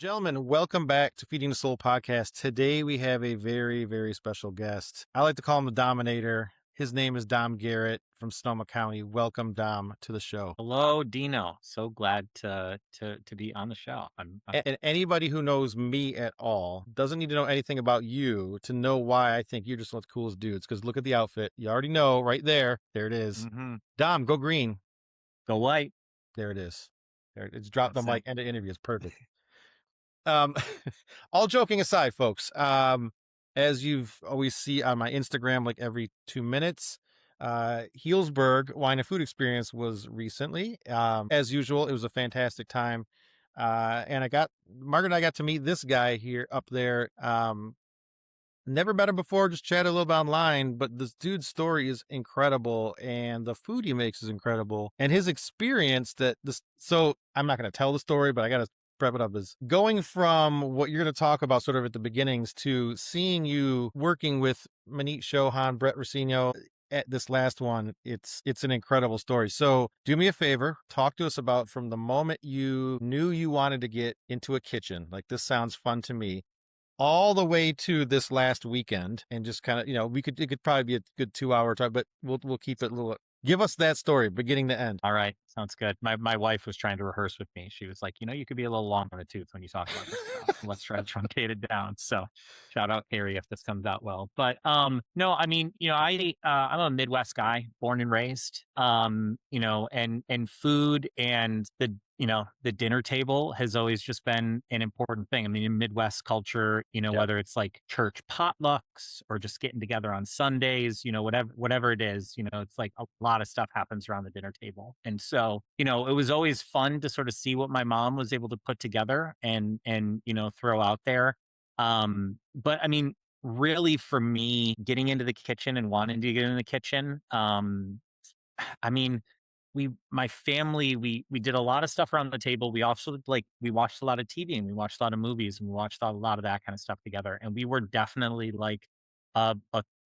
Gentlemen, welcome back to Feeding the Soul podcast. Today we have a very, very special guest. I like to call him the Dominator. His name is Dom Garrett from Sonoma County. Welcome, Dom, to the show. Hello, Dino. So glad to be on the show. And anybody who knows me at all doesn't need to know anything about you to know why I think you're just one of the coolest dudes. Because look at the outfit. You already know right there. There it is. Mm-hmm. Dom, go green. Go white. There it is. There it's dropped the That's mic. it. End of interview. It's perfect. Um, all joking aside, folks, as you've always see on my Instagram, like every 2 minutes, Healdsburg Wine and Food Experience was recently. As usual, it was a fantastic time. And Margaret and I got to meet this guy here up there. Never met him before, just chatted a little bit online, but this dude's story is incredible and the food he makes is incredible. And his experience so I'm not going to tell the story, but I got to prep it up as going from what you're going to talk about sort of at the beginnings to seeing you working with Manit Chauhan, Brett Rossino at this last one. It's an incredible story. So do me a favor, talk to us about from the moment you knew you wanted to get into a kitchen, like this sounds fun to me, all the way to this last weekend, and just kind of, it could probably be a good 2 hour talk, but we'll keep it a little. Give us that story, beginning to end. All right. Sounds good. My wife was trying to rehearse with me. She was like, you could be a little long on the tooth when you talk about this stuff. Let's try to truncate it down. So shout out Carrie if this comes out well. But no, I mean, I'm a Midwest guy, born and raised. And food and the dinner table has always just been an important thing. I mean, in Midwest culture, Yep. whether it's like church potlucks or just getting together on Sundays, whatever it is, it's like a lot of stuff happens around the dinner table. And so, it was always fun to sort of see what my mom was able to put together and throw out there. But I mean, really for me, getting into the kitchen and wanting to get in the kitchen, I mean, my family, we did a lot of stuff around the table. We also we watched a lot of TV and we watched a lot of movies and we watched a lot of that kind of stuff together. And we were definitely like a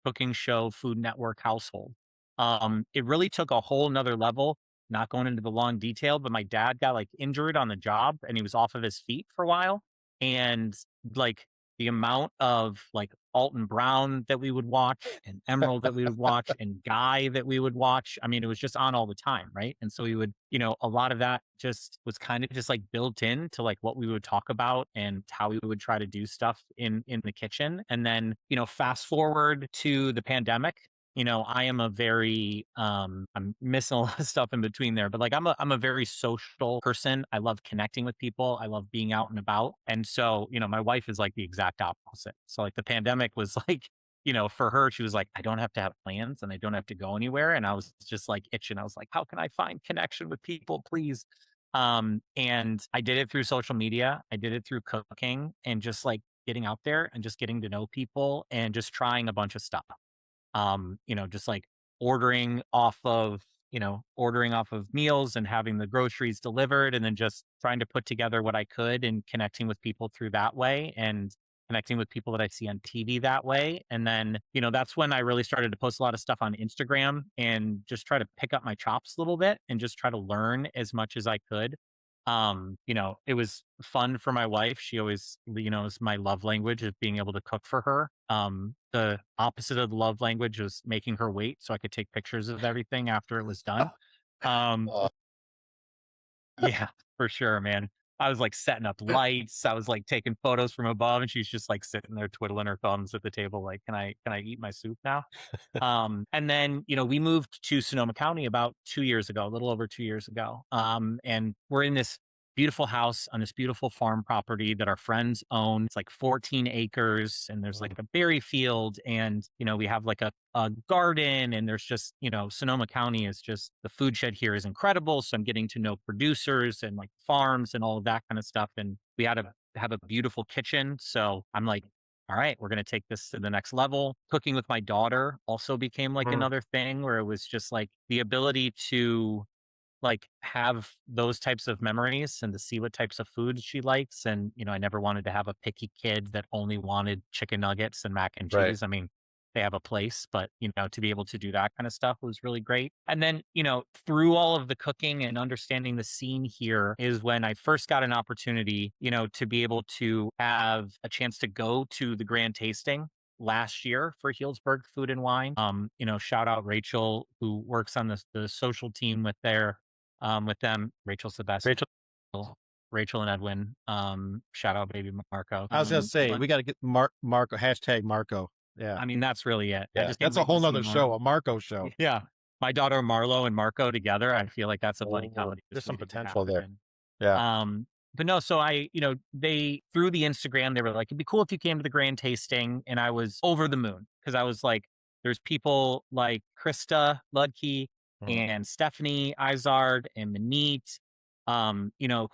cooking show, Food Network household. It really took a whole nother level, not going into the long detail, but my dad got like injured on the job and he was off of his feet for a while. And like the amount of like Alton Brown that we would watch and Emerald that we would watch and Guy that we would watch. I mean, it was just on all the time, right? And so we would, a lot of that just was kind of just like built in to like what we would talk about and how we would try to do stuff in the kitchen. And then, fast forward to the pandemic. I am a very I'm missing a lot of stuff in between there, but like I'm a very social person. I love connecting with people. I love being out and about. And so, my wife is like the exact opposite. So like the pandemic was like, for her, she was like, I don't have to have plans and I don't have to go anywhere. And I was just like itching. I was like, how can I find connection with people, please? And I did it through social media. I did it through cooking and just like getting out there and just getting to know people and just trying a bunch of stuff. Just like ordering off of, ordering off of meals and having the groceries delivered and then just trying to put together what I could and connecting with people through that way and connecting with people that I see on TV that way. And then, that's when I really started to post a lot of stuff on Instagram and just try to pick up my chops a little bit and just try to learn as much as I could. It was fun for my wife. She always, is my love language of being able to cook for her. The opposite of the love language was making her wait so I could take pictures of everything after it was done. Um, Oh, yeah, for sure, man. I was like setting up lights. I was like taking photos from above, and she's just like sitting there twiddling her thumbs at the table, like, can I eat my soup now? And then, we moved to Sonoma County about 2 years ago, a little over 2 years ago. And we're in this beautiful house on this beautiful farm property that our friends own. It's like 14 acres and there's like a berry field and, we have like a garden and there's just, Sonoma County is just the food shed here is incredible. So I'm getting to know producers and like farms and all of that kind of stuff. And we had to have a beautiful kitchen. So I'm like, all right, we're going to take this to the next level. Cooking with my daughter also became like mm, another thing where it was just like the ability to like have those types of memories and to see what types of food she likes. And, I never wanted to have a picky kid that only wanted chicken nuggets and mac and right. cheese. I mean, they have a place, but, to be able to do that kind of stuff was really great. And then, through all of the cooking and understanding the scene here is when I first got an opportunity, to be able to have a chance to go to the grand tasting last year for Healdsburg Food and Wine. Shout out Rachel who works on the social team with them. Rachel's the best. Rachel, Rachel and Edwin. Shout out baby Marco. I was gonna say But we got to get Marco hashtag Marco. Yeah, I mean, that's really it. I yeah, just can't that's a wait to whole see nother more. show, a Marco show. Yeah. My daughter Marlo and Marco together, I feel like that's a buddy Oh, comedy there's just some waiting to potential happen. there. And Yeah. um, but no, so they through the Instagram, they were like, it'd be cool if you came to the grand tasting. And I was over the moon because I was like, there's people like Krista Ludke Mhm. and Stephanie Izard and Manit,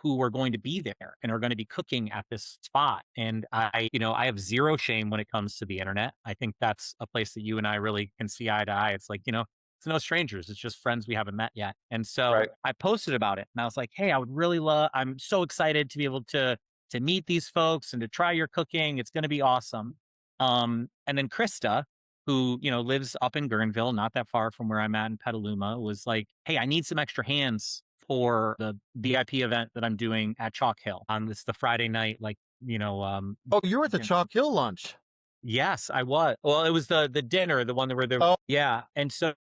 who were going to be there and are going to be cooking at this spot. And I have zero shame when it comes to the internet. I think that's a place that you and I really can see eye to eye. It's like, it's no strangers. It's just friends we haven't met yet. And so Right. I posted about it and I was like, hey, I would really I'm so excited to be able to meet these folks and to try your cooking. It's going to be awesome. And then Krista, who, lives up in Guerneville, not that far from where I'm at in Petaluma, was like, hey, I need some extra hands for the VIP event that I'm doing at Chalk Hill on this the Friday night, like, Oh, you were at the Chalk Hill lunch. yes, I was. Well, it was the dinner, the one that were the Oh, yeah, and so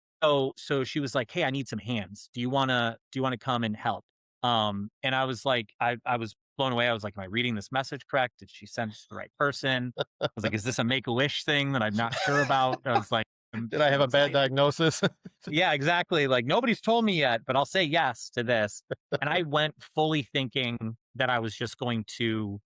she was like, "Hey, I need some hands. Do you wanna come and help?" And I was like, I was blown away. I was like, "Am I reading this message correct? Did she send it to the right person?" I was like, "Is this a Make-A-Wish thing that I'm not sure about?" I was like, "I'm did I have so a bad excited." diagnosis? Yeah, exactly. Like nobody's told me yet, but I'll say yes to this. And I went fully thinking that I was just going to,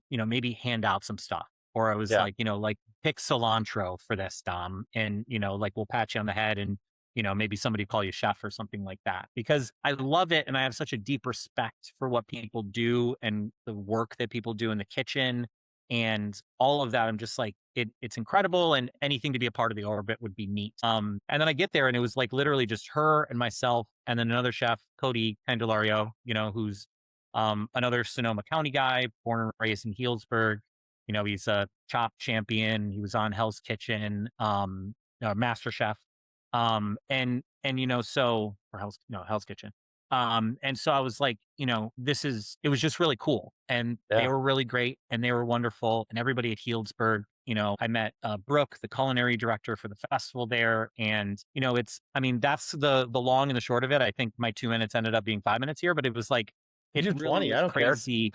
maybe hand out some stuff. Or I was Yeah, like, like pick cilantro for this, Dom. And, like we'll pat you on the head and, maybe somebody call you chef or something like that. Because I love it and I have such a deep respect for what people do and the work that people do in the kitchen and all of that. I'm just like, it's incredible, and anything to be a part of the orbit would be neat. And then I get there, and it was like literally just her and myself, and then another chef, Cody Candelario, who's another Sonoma County guy, born and raised in Healdsburg. He's a chop champion. He was on Hell's Kitchen, Master Chef, and so or Hell's no Hell's Kitchen. And so I was like, it was just really cool. And they yeah. were really great and they were wonderful. And everybody at Healdsburg, I met Brooke, the culinary director for the festival there. And, I mean, that's the long and the short of it. I think my 2 minutes ended up being 5 minutes here, but it was like, You it do really 20. I was don't care. crazy.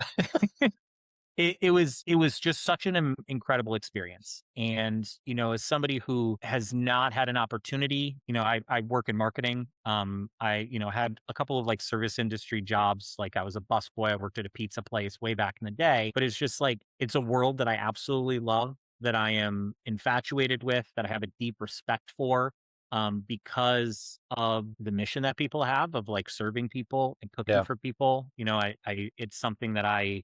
It was just such an incredible experience. And, as somebody who has not had an opportunity, I work in marketing. I, had a couple of like service industry jobs. Like I was a busboy. I worked at a pizza place way back in the day, but it's just like, it's a world that I absolutely love, that I am infatuated with, that I have a deep respect for. Because of the mission that people have of like serving people and cooking Yeah, for people, it's something that I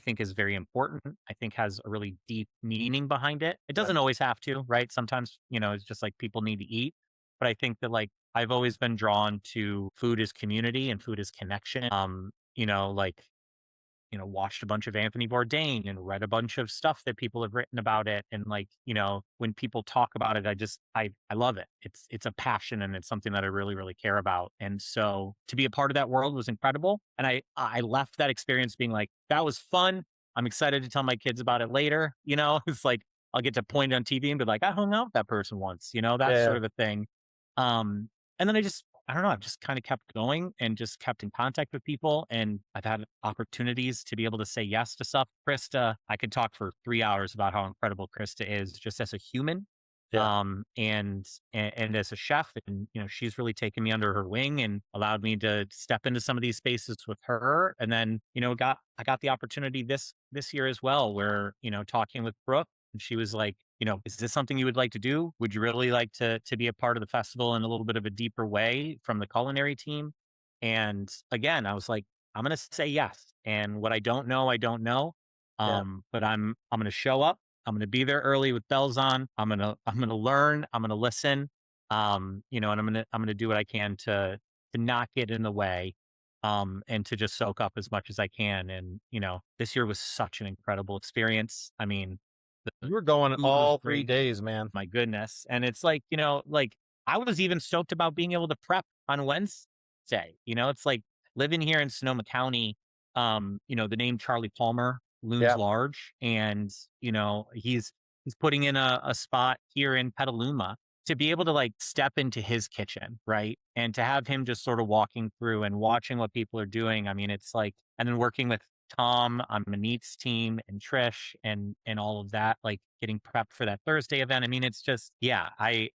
think is very important. I think has a really deep meaning behind it. It right. doesn't always have to, right? Sometimes, it's just like people need to eat. But I think that like I've always been drawn to food as community and food as connection. Like watched a bunch of Anthony Bourdain and read a bunch of stuff that people have written about it. And like, when people talk about it, I love it. It's a passion and it's something that I really, really care about. And so to be a part of that world was incredible. And I left that experience being like, that was fun. I'm excited to tell my kids about it later. It's like I'll get to point on TV and be like, I hung out with that person once, that Yeah, sort of a thing. And then I don't know, I've just kind of kept going and just kept in contact with people. And I've had opportunities to be able to say yes to stuff. Krista, I could talk for 3 hours about how incredible Krista is just as a human. yeah, And as a chef, and she's really taken me under her wing and allowed me to step into some of these spaces with her. And then, I got the opportunity this year as well, where, talking with Brooke, and she was like, is this something you would like to do? Would you really like to be a part of the festival in a little bit of a deeper way from the culinary team? And again, I was like, I'm gonna say yes. And what I don't know, I don't know. yeah, But I'm gonna show up. I'm gonna be there early with bells on. I'm gonna learn. I'm gonna listen. And I'm gonna do what I can to not get in the way. And to just soak up as much as I can. And this year was such an incredible experience. I mean, You were going food was all 3 great. days, man. My goodness. And it's like, like I was even stoked about being able to prep on Wednesday. It's like living here in Sonoma County, the name Charlie Palmer looms Yeah. large. And, he's putting in a spot here in Petaluma to be able to like step into his kitchen, right? And to have him just sort of walking through and watching what people are doing. I mean, it's like, and then working with Tom on Manit's team and Trish and all of that, like getting prepped for that Thursday event. I mean, it's just, yeah, I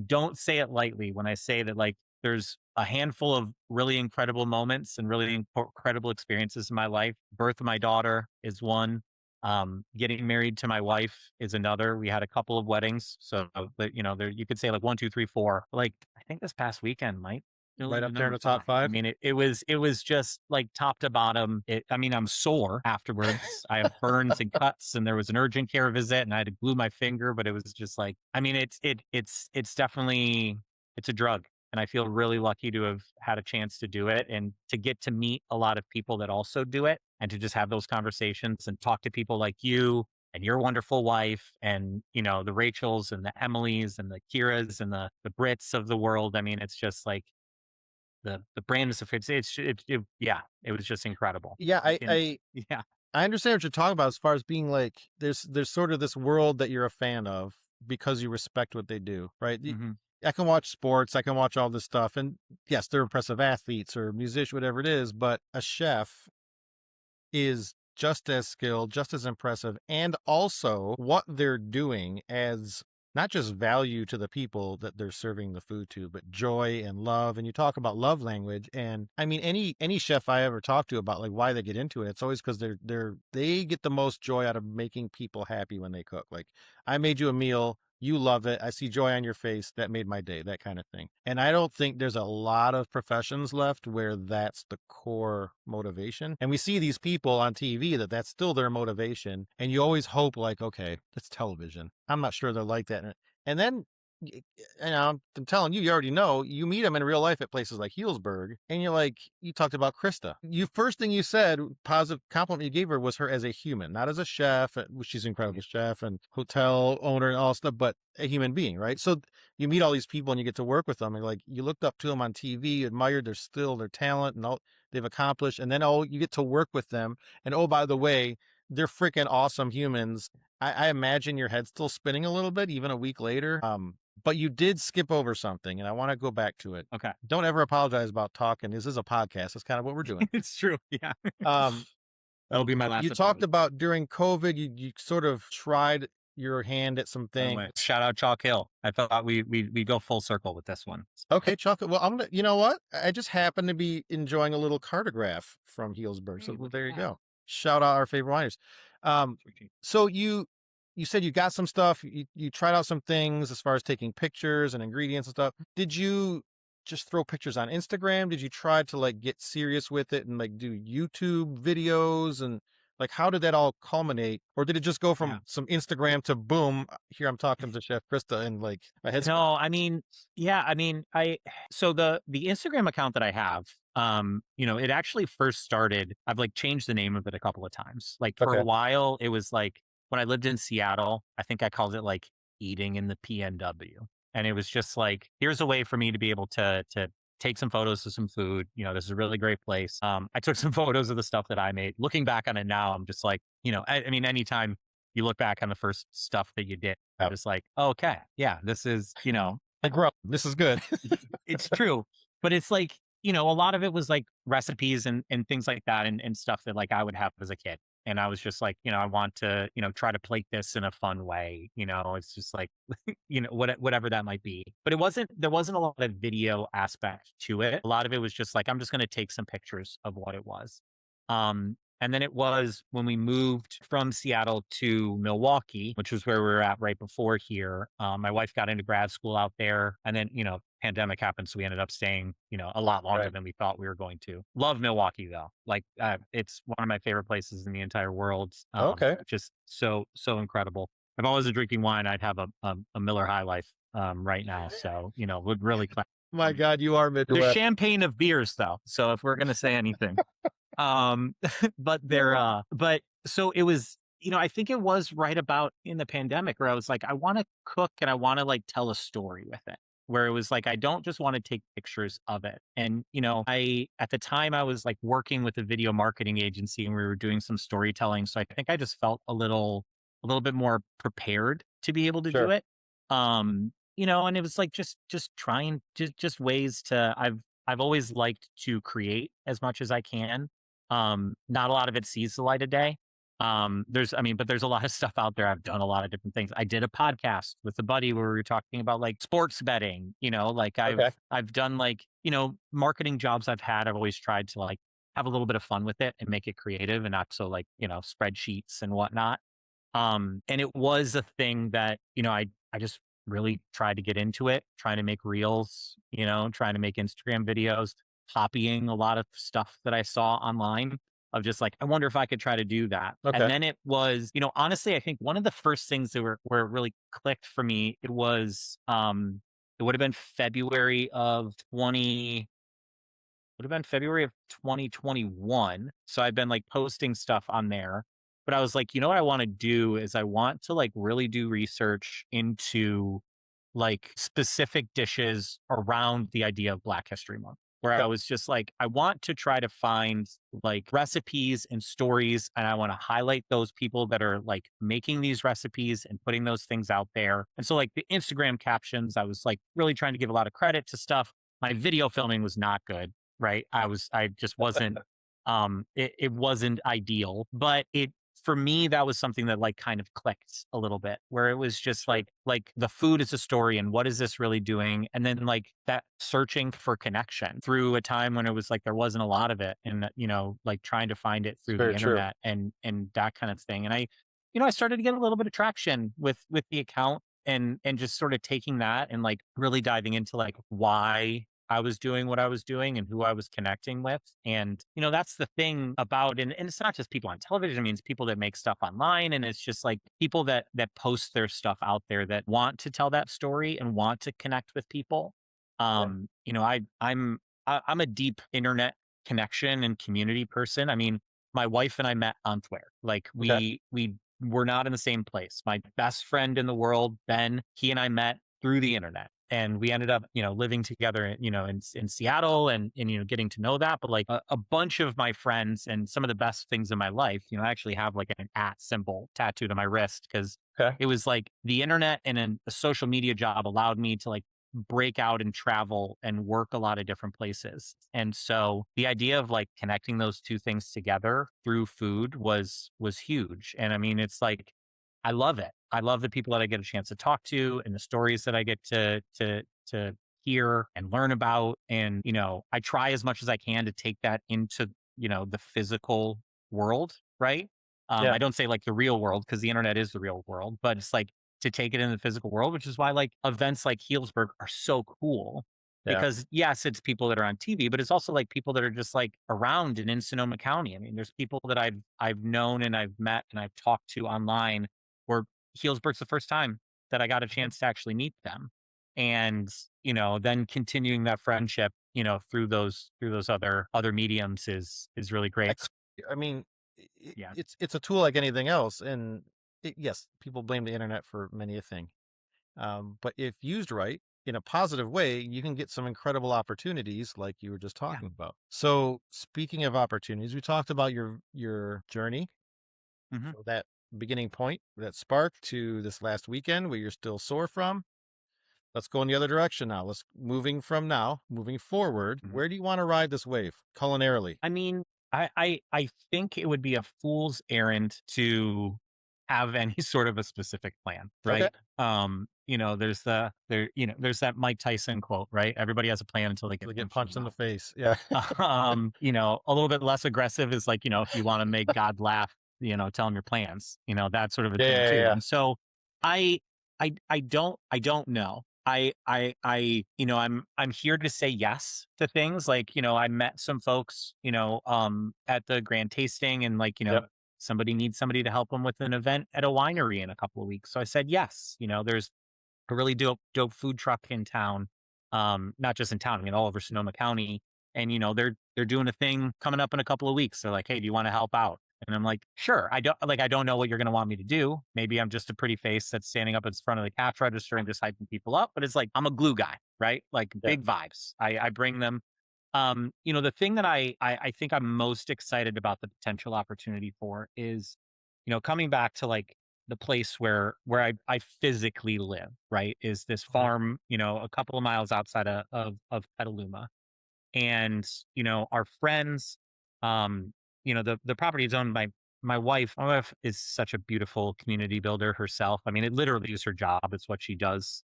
don't say it lightly when I say that like there's a handful of really incredible moments and really incredible experiences in my life. Birth of my daughter is one. Getting married to my wife is another. We had a couple of weddings, so that there you could say like one, two, three, four. Like I think this past weekend might still Right be up there in number the top 5. I 5. mean, it was just like top to bottom. I mean, I'm sore afterwards. I have burns and cuts, and there was an urgent care visit, and I had to glue my finger. But it was just like, I mean, it's definitely it's a drug, and I feel really lucky to have had a chance to do it and to get to meet a lot of people that also do it, and to just have those conversations and talk to people like you and your wonderful wife and the Rachels and the Emilys and the Kiras and the Brits of the world. I mean, it's just like the brand is yeah, it was just incredible. Yeah, Like I in I yeah. I understand what you're talking about as far as being like there's sort of this world that you're a fan of because you respect what they do, right? Mhm. I can watch sports, I can watch all this stuff, and yes, they're impressive athletes or musician, whatever it is, but a chef is just as skilled, just as impressive, and also what they're doing adds not just value to the people that they're serving the food to, but joy and love. And you talk about love language, and I mean any chef I ever talk to about like why they get into it, it's always because they get the most joy out of making people happy when they cook. Like I made you a meal, you love it. I see joy on your face. That made my day, that kind of thing. And I don't think there's a lot of professions left where that's the core motivation. And we see these people on TV that's still their motivation. And you always hope, like, okay, it's television. I'm not sure they're like that. And then I'm telling you, you already know, you meet them in real life at places like Healdsburg, and you're like, you talked about Krista. You first thing you said, positive compliment you gave her was her as a human, not as a chef, she's an incredible chef and hotel owner and all stuff, but a human being, right? So you meet all these people and you get to work with them, and like you looked up to them on TV, you admired their skill, their talent, and all they've accomplished, and then you get to work with them, and oh by the way, they're freaking awesome humans. I imagine your head's still spinning a little bit even a week later. But you did skip over something, and I want to go back to it. Okay. Don't ever apologize about talking. This is a podcast. That's kind of what we're doing. It's true. Yeah. Um, That'll be my last you talked apology. about during COVID, you sort of tried your hand at some By the things. way, shout out Chalk Hill. I thought we go full circle with this one. Okay, chocolate. Well, you know what? I just happen to be enjoying a little cartograph from Healdsburg. So Hey, well, look at there you that. go. Shout out our favorite wineries. Um, so you said you got some stuff. You tried out some things as far as taking pictures and ingredients and stuff. Did you just throw pictures on Instagram? Did you try to like get serious with it and like do YouTube videos and like how did that all culminate? Or did it just go Yeah. from some Instagram to boom? Here I'm talking to Chef Krista and like my head's No, I mean, yeah, I mean, so the Instagram account that I have, it actually first started, I've like changed the name of it a couple of times. Like for a okay. while, it was like when I lived in Seattle, I think I called it like eating in the PNW. And it was just like, here's a way for me to be able to take some photos of some food. This is a really great place. I took some photos of the stuff that I made. Looking back on it now, I'm just like, I mean, anytime you look back on the first stuff that you did, I'm just like, "Oh, okay, yeah, this is, I grow. This is good. it's true." But it's like, a lot of it was like recipes and things like that and stuff that like I would have as a kid. And I was just like, I want to, try to plate this in a fun way. It's just like, whatever that might be. But there wasn't a lot of video aspect to it. A lot of it was just like, I'm just going to take some pictures of what it was. And then it was when we moved from Seattle to Milwaukee, which was where we were at right before here. My wife got into grad school out there, and then pandemic happened, so we ended up staying a lot longer Right. than we thought we were going to. Love Milwaukee though, like it's one of my favorite places in the entire world. Okay. Just so incredible. If I wasn't drinking wine, I'd have a Miller High Life right now. So would really clap. My God, you are The Midwest. champagne of beers though. So if we're gonna say anything. Um, but Yeah. but so I think it was right about in the pandemic where I was like, I want to cook and I want to like tell a story with it. Where it was like, I don't just want to take pictures of it. And, at the time I was like working with a video marketing agency and we were doing some storytelling. So I think I just felt a little bit more prepared to be able to do Sure. it. And it was like just trying just ways to I've always liked to create as much as I can. Not a lot of it sees the light of day. But there's a lot of stuff out there. I've done a lot of different things. I did a podcast with a buddy where we were talking about like sports betting, like Okay. I've done like, marketing jobs I've had. I've always tried to like have a little bit of fun with it and make it creative and not so like, spreadsheets and whatnot. And it was a thing that, I just really tried to get into it, trying to make reels, trying to make Instagram videos, copying a lot of stuff that I saw online of just like, I wonder if I could try to do that. And Okay. then it was, honestly, I think one of the first things that were where it really clicked for me, it would have been February of 20 would have been February of 2021. So I've been like posting stuff on there. But I was like, what I want to do is I want to like really do research into like specific dishes around the idea of Black History Month. Where I Okay. was just like, I want to try to find like recipes and stories, and I want to highlight those people that are like making these recipes and putting those things out there. And so, like the Instagram captions, I was like really trying to give a lot of credit to stuff. My video filming was not good, right? I just wasn't, it wasn't ideal, but for me, that was something that like kind of clicked a little bit where it was just Sure. like the food is a story and what is this really doing? And then like that searching for connection through a time when it was like there wasn't a lot of it and like trying to find it It's through the very true. internet and that kind of thing. And I started to get a little bit of traction with the account and just sort of taking that and like really diving into like why I was doing what I was doing and who I was connecting with. And, that's the thing about and it's not just people on television, I mean, it's people that make stuff online. And it's just like people that post their stuff out there that want to tell that story and want to connect with people. Yeah. I'm a deep internet connection and community person. I mean, my wife and I met on Twitter. Like Okay. we were not in the same place. My best friend in the world, Ben, he and I met through the internet. And we ended up, living together, in Seattle and, getting to know that. But like a bunch of my friends and some of the best things in my life, I actually have like an at symbol tattooed on my wrist because Okay. it was like the internet and a social media job allowed me to like break out and travel and work a lot of different places. And so the idea of like connecting those two things together through food was huge. And I mean, it's like I love it. I love the people that I get a chance to talk to and the stories that I get to hear and learn about. And, I try as much as I can to take that into, the physical world, right? Yeah. I don't say like the real world because the internet is the real world, but it's like to take it in the physical world, which is why like events like Healdsburg are so cool. Yeah. Because yes, it's people that are on TV, but it's also like people that are just like around and in Sonoma County. I mean, there's people that I've known and I've met and I've talked to online where Healdsburg's the first time that I got a chance to actually meet them. And, then continuing that friendship, through those other mediums is really great. Ex I mean, Yeah. it's a tool like anything else, and yes, people blame the internet for many a thing. But if used right in a positive way, you can get some incredible opportunities like you were just Yeah. talking about. So speaking of opportunities, we talked about your journey, Hmm. so that beginning point, that spark to this last weekend where you're still sore from. Let's go in the other direction now. Moving forward, Hmm. where do you want to ride this wave culinarily? I mean, I think it would be a fool's errand to have any sort of a specific plan, Okay. right? There's that Mike Tyson quote, right? Everybody has a plan until they So get they get punched in the punched in the mouth. face. Yeah. A little bit less aggressive is like, if you want to make God laugh, tell him your plans, that sort of a Yeah, thing yeah, too. yeah. And so I I don't know. I'm here to say yes to things like, I met some folks, at the grand tasting and like, Yep. somebody needs somebody to help them with an event at a winery in a couple of weeks. So I said yes. There's a really dope food truck in town. Not just in town, I mean all over Sonoma County. And they're doing a thing coming up in a couple of weeks. They're like, hey, do you want to help out? And I'm like, sure, I don't know what you're gonna want me to do. Maybe I'm just a pretty face that's standing up in front of the cash register and just hyping people up. But it's like I'm a glue guy, right? Like Yeah. big vibes. I bring them. The thing that I think I'm most excited about the potential opportunity for is, coming back to like the place where I physically live, right? Is this Mhm. farm, a couple of miles outside of Petaluma, and our friends, um the property is owned by my wife is such a beautiful community builder herself. I mean, it literally is her job. It's what she does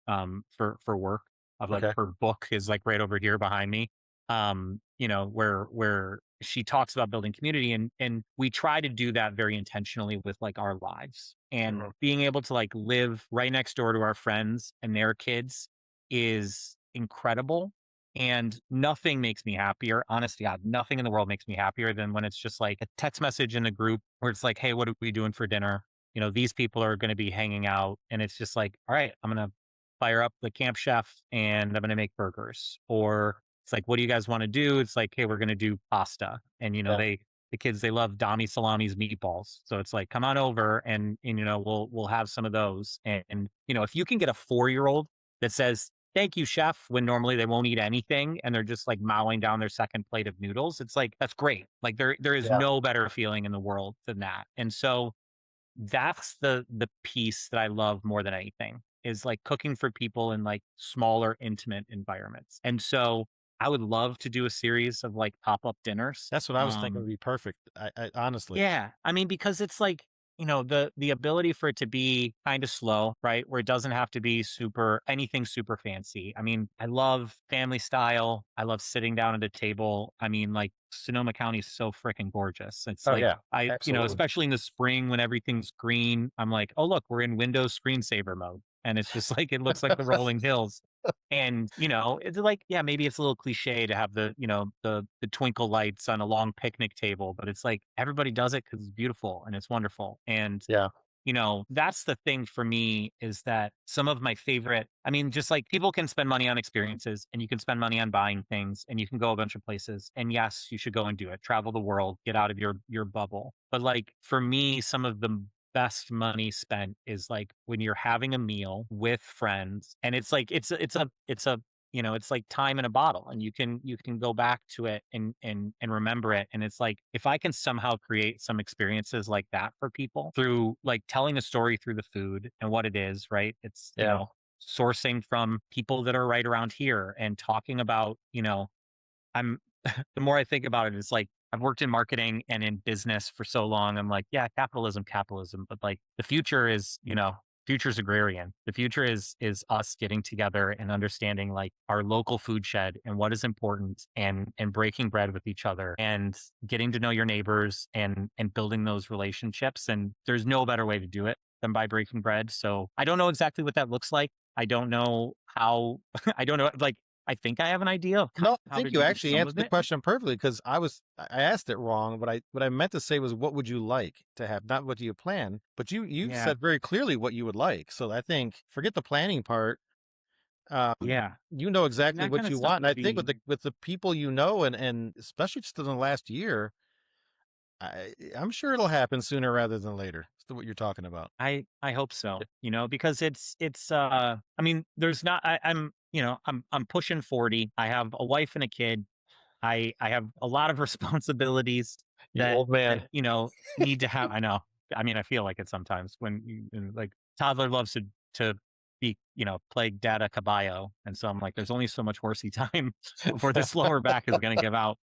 for work. Of like Okay. her book is like right over here behind me, where she talks about building community, and we try to do that very intentionally with like our lives, and Mhm. being able to like live right next door to our friends and their kids is incredible. And nothing makes me happier. Honestly, God, nothing in the world makes me happier than when it's just like a text message in a group where it's like, hey, what are we doing for dinner? These people are going to be hanging out. And it's just like, all right, I'm going to fire up the camp chef and I'm going to make burgers. Or it's like, what do you guys want to do? It's like, hey, we're going to do pasta. And, Yeah. the kids, they love Dami Salami's meatballs. So it's like, come on over and we'll have some of those. And if you can get a 4-year-old that says, thank you, chef, when normally they won't eat anything and they're just like mowing down their second plate of noodles. It's like, that's great. Like there is Yeah. no better feeling in the world than that. And so that's the piece that I love more than anything is like cooking for people in like smaller, intimate environments. And so I would love to do a series of like pop-up dinners. That's what I was thinking would be perfect. I honestly. Yeah, I mean, because it's like, the ability for it to be kind of slow, right? Where it doesn't have to be anything super fancy. I mean, I love family style. I love sitting down at a table. I mean, like Sonoma County is so freaking gorgeous. It's Oh like yeah. Absolutely. especially in the spring when everything's green, I'm like, oh look, we're in Windows screensaver mode. And it's just like it looks like the rolling hills. And, it's like, yeah, maybe it's a little cliche to have the twinkle lights on a long picnic table, but it's like everybody does it because it's beautiful and it's wonderful. And, Yeah. that's the thing for me is that some of my favorite, I mean, just like people can spend money on experiences and you can spend money on buying things and you can go a bunch of places. And yes, you should go and do it. Travel the world, get out of your bubble. But like for me, some of the best money spent is like when you're having a meal with friends and it's like it's a it's like time in a bottle and you can go back to it and remember it. And it's like if I can somehow create some experiences like that for people through like telling a story through the food and what it is, right? It's Yeah. sourcing from people that are right around here and talking about, I'm the more I think about it, it's like I've worked in marketing and in business for so long. I'm like, yeah, capitalism, capitalism, but like the future is, future's agrarian. The future is us getting together and understanding like our local food shed and what is important and breaking bread with each other and getting to know your neighbors and building those relationships. And there's no better way to do it than by breaking bread. So I don't know exactly what that looks like. I don't know how I don't know like I think I have an idea of No, I how think to you do actually some answered of the it. question perfectly because I asked it wrong, but I meant to say was what would you like to have, not what do you plan, but you Yeah, said very clearly what you would like. So I think forget the planning part. yeah, You know and exactly that what kinda you stuff want, and would I think be with the people you know, and especially just in the last year, I'm sure it'll happen sooner rather than later. Is what you're talking about. I hope so, because I mean, there's not I'm pushing 40. I have a wife and a kid. I have a lot of responsibilities You that old man. that, need to have I know. I mean, I feel like it sometimes when like toddler loves to be, play dada caballo, and so I'm like, there's only so much horsey time before this lower back is gonna give out.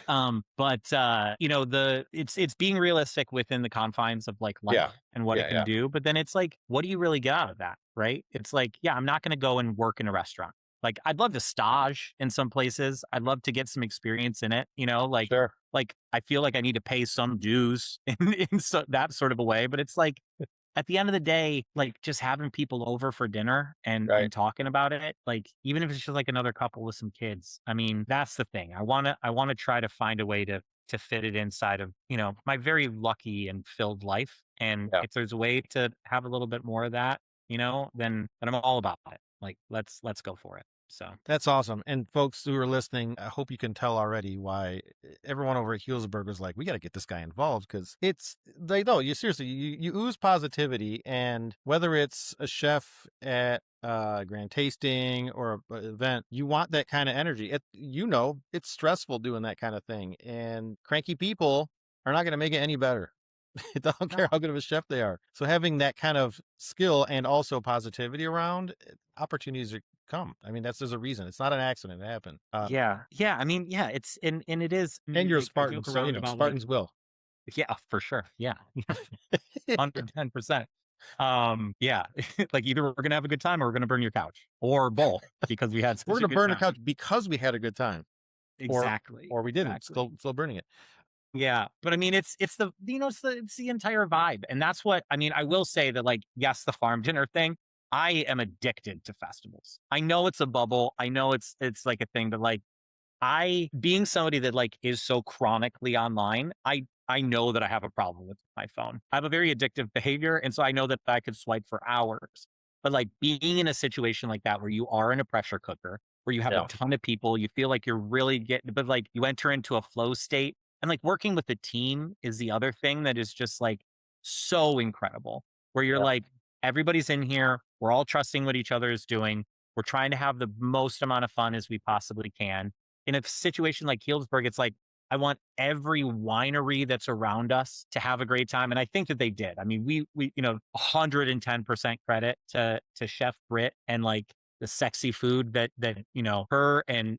But it's being realistic within the confines of like life Yeah. and what it Yeah, can yeah. do. But then it's like, what do you really get out of that? Right. It's like, yeah, I'm not gonna go and work in a restaurant. Like I'd love to stage in some places. I'd love to get some experience in it, Sure. like I feel like I need to pay some dues in that sort of a way. But it's like at the end of the day, like just having people over for dinner and Right. talking about it, like even if it's just like another couple with some kids. I mean, that's the thing. I want to try to find a way to fit it inside of, my very lucky and filled life. And Yeah. if there's a way to have a little bit more of that, then I'm all about it. Like let's go for it. So That's awesome. And folks who are listening, I hope you can tell already why everyone over at Healsburg was like, we got to get this guy involved because it's they know you seriously, you ooze positivity. And whether it's a chef at grand tasting or a event, you want that kind of energy. It's stressful doing that kind of thing. And cranky people are not going to make it any better. I don't care no, how good of a chef they are. So having that kind of skill and also positivity around, opportunities are come. I mean, there's a reason. It's not an accident. It happened. yeah, yeah. I mean, yeah, it's and it is. And you're a I Spartan, joke so around about like, Spartans will. yeah, for sure, yeah, 110%. Yeah, like either we're gonna have a good time or we're gonna burn your couch, or both, because we had We're such a gonna good burn a time. couch because we had a good time, or Exactly, or we didn't. exactly. Still burning it. Yeah, but I mean, it's the it's the entire vibe, and that's what I mean. I will say that, like, yes, the farm dinner thing. I am addicted to festivals. I know it's a bubble. I know it's like a thing, but like I being somebody that like is so chronically online, I know that I have a problem with my phone. I have a very addictive behavior, and so I know that I could swipe for hours. But like being in a situation like that where you are in a pressure cooker, where you have a Yeah. ton of people, you feel like you're really getting, but like you enter into a flow state, and like working with the team is the other thing that is just like so incredible. Where you're Yeah. like everybody's in here, we're all trusting what each other is doing. We're trying to have the most amount of fun as we possibly can in a situation like Healdsburg, it's like, I want every winery that's around us to have a great time. And I think that they did. I mean, we, 110% credit to Chef Britt and like the sexy food that, her and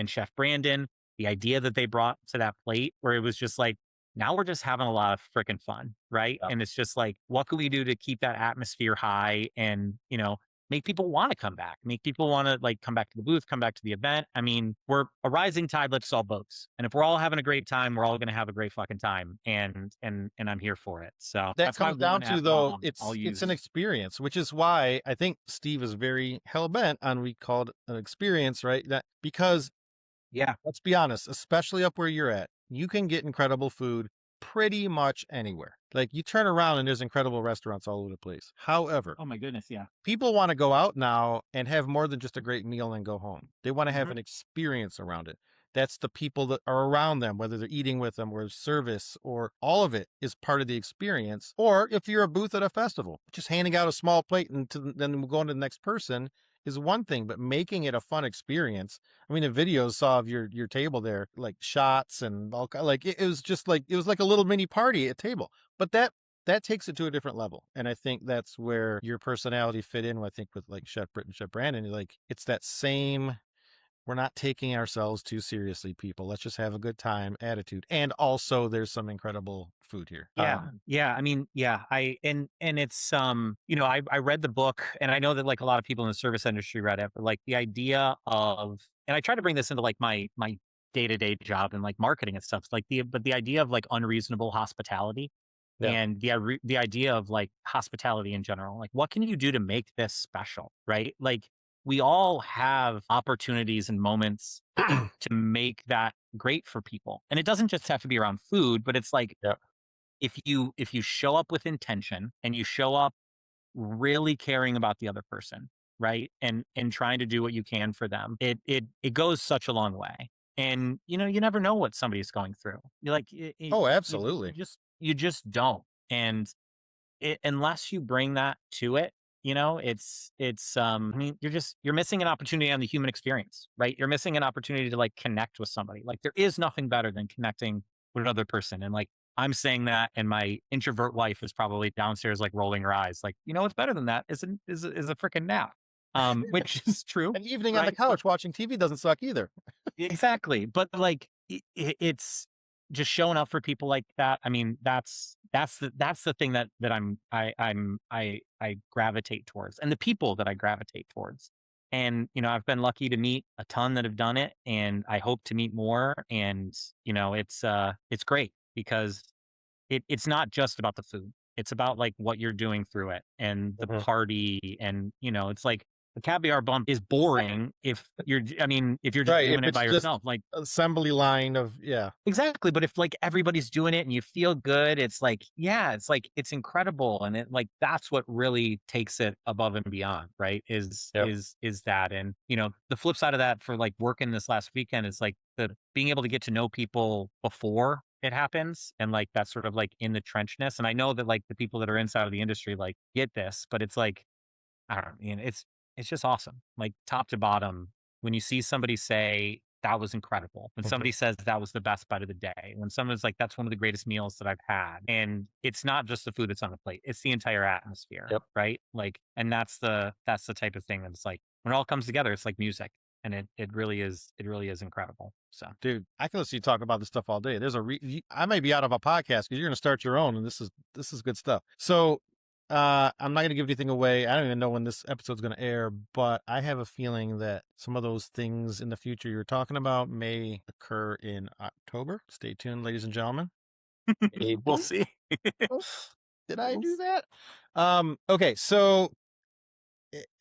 Chef Brandon, the idea that they brought to that plate where it was just like, now we're just having a lot of freaking fun. Right. Yeah. And it's just like, what can we do to keep that atmosphere high and, make people want to come back, make people want to like come back to the booth, come back to the event. I mean, we're a rising tide lifts all boats. And if we're all having a great time, we're all going to have a great fucking time. And I'm here for it. So That that's my comes one down to F though, bomb I'll it's an use. experience, which is why I think Steve is very hell bent on we called an experience, right? That because Yeah. let's be honest, especially up where you're at, you can get incredible food pretty much anywhere. Like you turn around and there's incredible restaurants all over the place. However, Oh my goodness. Yeah. people want to go out now and have more than just a great meal and go home. They want to have Hmm. an experience around it. That's the people that are around them, whether they're eating with them or service or all of it is part of the experience. Or if you're a booth at a festival, just handing out a small plate and then going to the next person is one thing, but making it a fun experience. I mean, the videos saw of your table there, like shots and like it was just like it was like a little mini party at table. But that takes it to a different level. And I think that's where your personality fit in, I think, with like Chef Britt and Chef Brandon. Like it's that same, we're not taking ourselves too seriously, people. Let's just have a good time attitude. And also there's some incredible food here. Yeah. Yeah. I mean, yeah. And it's I read the book and I know that like a lot of people in the service industry read it, but like the idea of and I try to bring this into like my day-to-day job and like marketing and stuff. Like the idea of like unreasonable hospitality Yeah. and the idea of like hospitality in general. Like what can you do to make this special, right? Like we all have opportunities and moments to make that great for people. And it doesn't just have to be around food, but it's like Yeah. if you show up with intention and you show up really caring about the other person, right? And trying to do what you can for them, it goes such a long way. And you never know what somebody's going through. You're like Oh, you absolutely. just don't. And unless you bring that to it, I mean, you're missing an opportunity on the human experience, right? You're missing an opportunity to like connect with somebody. Like there is nothing better than connecting with another person. And like I'm saying that, and my introvert wife is probably downstairs like rolling her eyes, like, what's better than that is a freaking nap. Which is true, An evening on the right? But couch watching TV doesn't suck either. exactly, but, like, it's just showing up for people like that. I mean, that's the thing that I gravitate towards, and the people that I gravitate towards. And, I've been lucky to meet a ton that have done it, and I hope to meet more, and, it's great because it's not just about the food. It's about, like, what you're doing through it and the Mhm. party and, it's like The caviar bump is boring if you're I mean, if you're just Right, doing if it it's by just yourself, like assembly line of yeah. exactly, but if, like, everybody's doing it and you feel good, it's like, yeah, it's like, it's incredible, and it like, that's what really takes it above and beyond, right? Yep. Is that, and, the flip side of that for, like, working this last weekend is, like, the being able to get to know people before it happens, and, like, that sort of, like, in the trenchness, and I know that, like, the people that are inside of the industry, like, get this, but it's like, I don't know, it's just awesome. Like top to bottom, when you see somebody say that was incredible, when Mhm. somebody says that was the best bite of the day, when someone's like, that's one of the greatest meals that I've had. And it's not just the food that's on the plate, it's the entire atmosphere, Yep. right? Like, and that's the type of thing that's like when it all comes together, it's like music. And it really is incredible. So Dude, I can listen to you talk about this stuff all day. There's I may be out of a podcast because you're gonna start your own, and this is good stuff. So, I'm not gonna give anything away. I don't even know when this episode's gonna air, but I have a feeling that some of those things in the future you're talking about may occur in October. Stay tuned, ladies and gentlemen. we'll Maybe. see. Did I We'll do s- that? Okay, so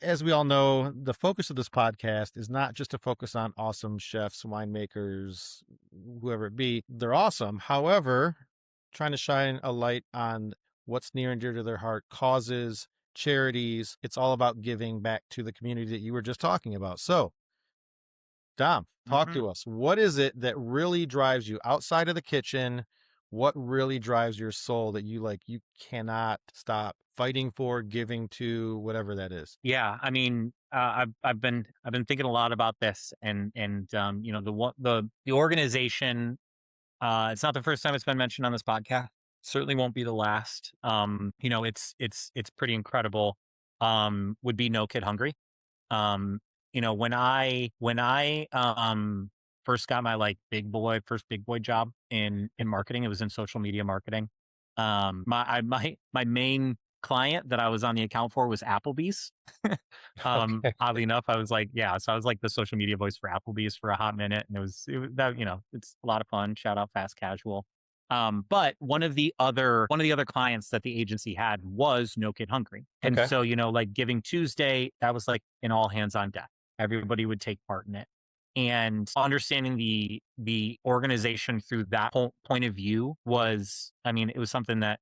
as we all know, the focus of this podcast is not just to focus on awesome chefs, winemakers, whoever it be. They're awesome. However, trying to shine a light on what's near and dear to their heart, causes, charities. It's all about giving back to the community that you were just talking about. So, Dom, talk Mhm. to us. What is it that really drives you outside of the kitchen? What really drives your soul that you cannot stop fighting for, giving to, whatever that is? Yeah, I mean, I've been thinking a lot about this, and the organization. It's not the first time it's been mentioned on this podcast. Certainly won't be the last. It's pretty incredible. Would be No Kid Hungry. Um, when I first got my like first big boy job in marketing, it was in social media marketing. My main client that I was on the account for was Applebee's. Okay. Oddly enough, I was like, yeah, so I was like the social media voice for Applebee's for a hot minute, and it was that it's a lot of fun. Shout out Fast Casual. But one of the other clients that the agency had was No Kid Hungry. And Okay. so, like Giving Tuesday, that was like an all hands on deck. Everybody would take part in it. And understanding the organization through that whole point of view was, I mean, it was something that,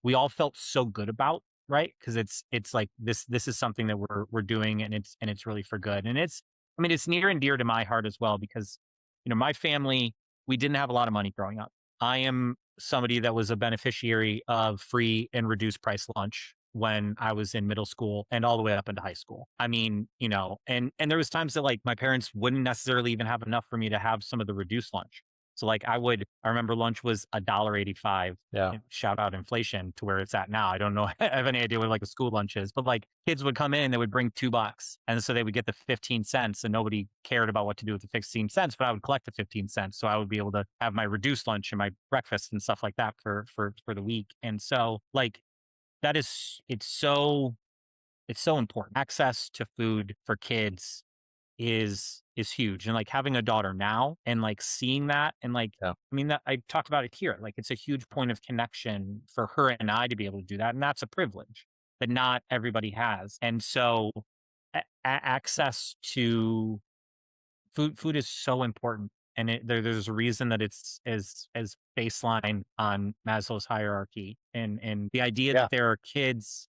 we all felt so good about, right? Because it's like this is something that we're doing, and it's really for good. And I mean, it's near and dear to my heart as well because, my family, we didn't have a lot of money growing up. I am somebody that was a beneficiary of free and reduced price lunch when I was in middle school and all the way up into high school. I mean, and there was times that like my parents wouldn't necessarily even have enough for me to have some of the reduced lunch. So like I remember lunch was $1.85. Yeah. Shout out inflation to where it's at now. I don't know. I have any idea what like a school lunch is, but like kids would come in, they would bring $2, and so they would get the 15 cents, and nobody cared about what to do with the 15 cents. But I would collect the 15 cents, so I would be able to have my reduced lunch and my breakfast and stuff like that for the week. And so like that is it's so important. Access to food for kids is huge. And like having a daughter now and like seeing that and like Yeah. I mean that I talked about it here. Like it's a huge point of connection for her and I to be able to do that. And that's a privilege that not everybody has. And so access to food is so important. And there's a reason that it's as baseline on Maslow's hierarchy. And the idea Yeah. that there are kids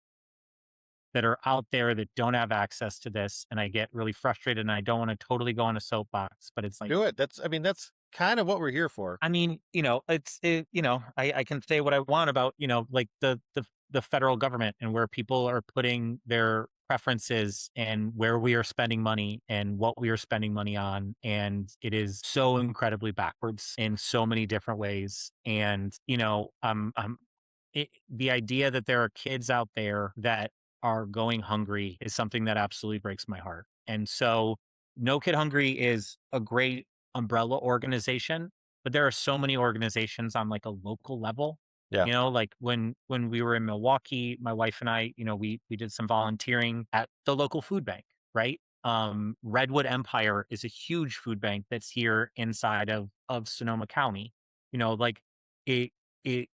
that are out there that don't have access to this, and I get really frustrated, and I don't wanna totally go on a soapbox, but it's like, Do it. I mean, that's kind of what we're here for. I mean, I can say what I want about, like the federal government and where people are putting their preferences and where we are spending money and what we are spending money on. And it is so incredibly backwards in so many different ways. And, the idea that there are kids out there that are going hungry is something that absolutely breaks my heart. And so No Kid Hungry is a great umbrella organization, but there are so many organizations on like a local level. Yeah. Like when we were in Milwaukee, my wife and I, we did some volunteering at the local food bank, right? Redwood Empire is a huge food bank that's here inside of Sonoma County. Like it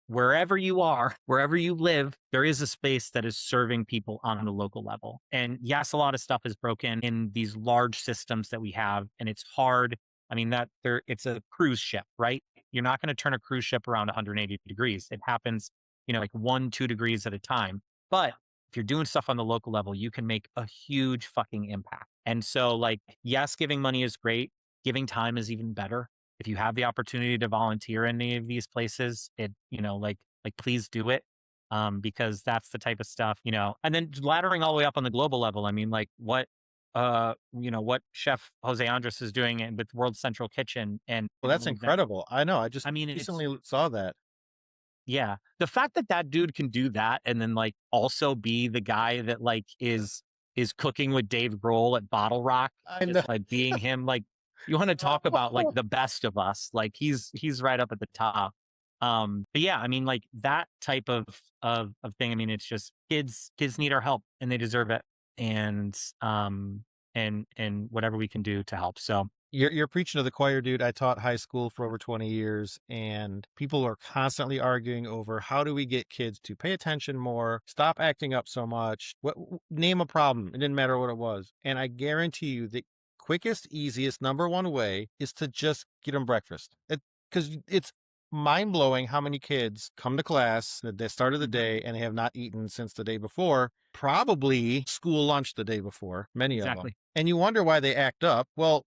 wherever you are, wherever you live, there is a space that is serving people on the local level. And yes, a lot of stuff is broken in these large systems that we have, and it's hard. I mean, it's a cruise ship, right? You're not going to turn a cruise ship around 180 degrees. It happens, like 1, 2 degrees at a time. But if you're doing stuff on the local level, you can make a huge fucking impact. And so, like, yes, giving money is great. Giving time is even better. If you have the opportunity to volunteer in any of these places, like please do it. Because that's the type of stuff. And then laddering all the way up on the global level. I mean, like what Chef Jose Andres is doing with World Central Kitchen Well, that's incredible. I know. I just I mean, it's recently saw that. yeah. The fact that that dude can do that and then, like, also be the guy that, like, is cooking with Dave Grohl at Bottle Rock, I know. just, like, being him, like, you wanna talk about, like, the best of us, like, he's right up at the top. But yeah, I mean, like, that type of thing, I mean, it's just kids need our help, and they deserve it, and, and whatever we can do to help, so You're preaching to the choir, dude. I taught high school for over 20 years, and people are constantly arguing over how do we get kids to pay attention more, stop acting up so much. Name a problem. It didn't matter what it was. And I guarantee you the quickest, easiest, number one way is to just get them breakfast. Because it's mind blowing how many kids come to class at the start of the Mhm. day and they have not eaten since the day before, probably school lunch the day before, many of them. Exactly. And you wonder why they act up. Well,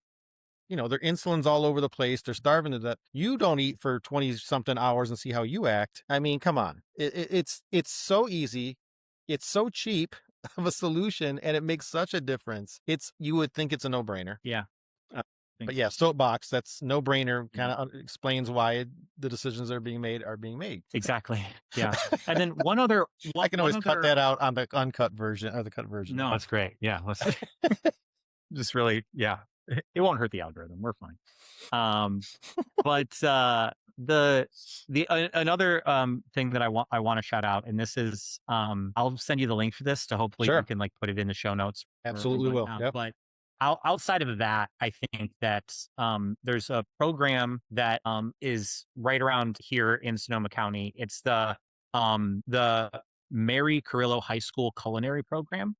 their insulin's all over the place. They're starving to death. You don't eat for 20 something hours and see how you act. I mean, come on. It's so easy. It's so cheap of a solution and it makes such a difference. You would think it's a no-brainer. Yeah, Uh, I think but so. yeah, soapbox, that's no-brainer, Yeah. kind of explains why the decisions that are being made. Exactly. Yeah. And then one other I one can one always cut other that out on the uncut version or the cut version. no, that's great. Yeah. Let's just really, yeah. It won't hurt the algorithm. We're fine. Um, but the another thing that I want to shout out, and this is I'll send you the link for this to hopefully we Sure. can like put it in the show notes or Absolutely will. whatnot. Yep. But outside of that, I think that there's a program that is right around here in Sonoma County. It's the Mary Carrillo High School culinary program,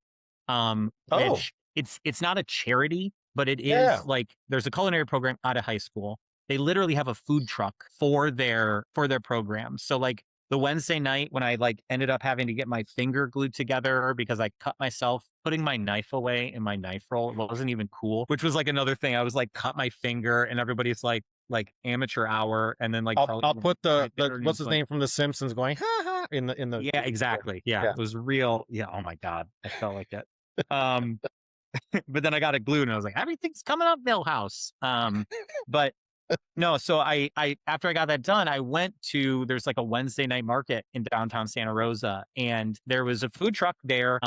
Oh, which it's not a charity, but it yeah. is like there's a culinary program out of high school. They literally have a food truck for their program. So like the Wednesday night when I like ended up having to get my finger glued together because I cut myself putting my knife away in my knife roll. It wasn't even cool, which was like another thing. I was like cut my finger and everybody's like amateur hour and then like I'll probably put the right there and what's it's his like name from The Simpsons going ha ha in the yeah, exactly. Yeah, yeah. it was real. Yeah, oh my god, I felt like it. Um, but then I got it glued and I was like, everything's coming up, Millhouse. But no, so I after I got that done, I went to there's like a Wednesday night market in downtown Santa Rosa, and there was a food truck there.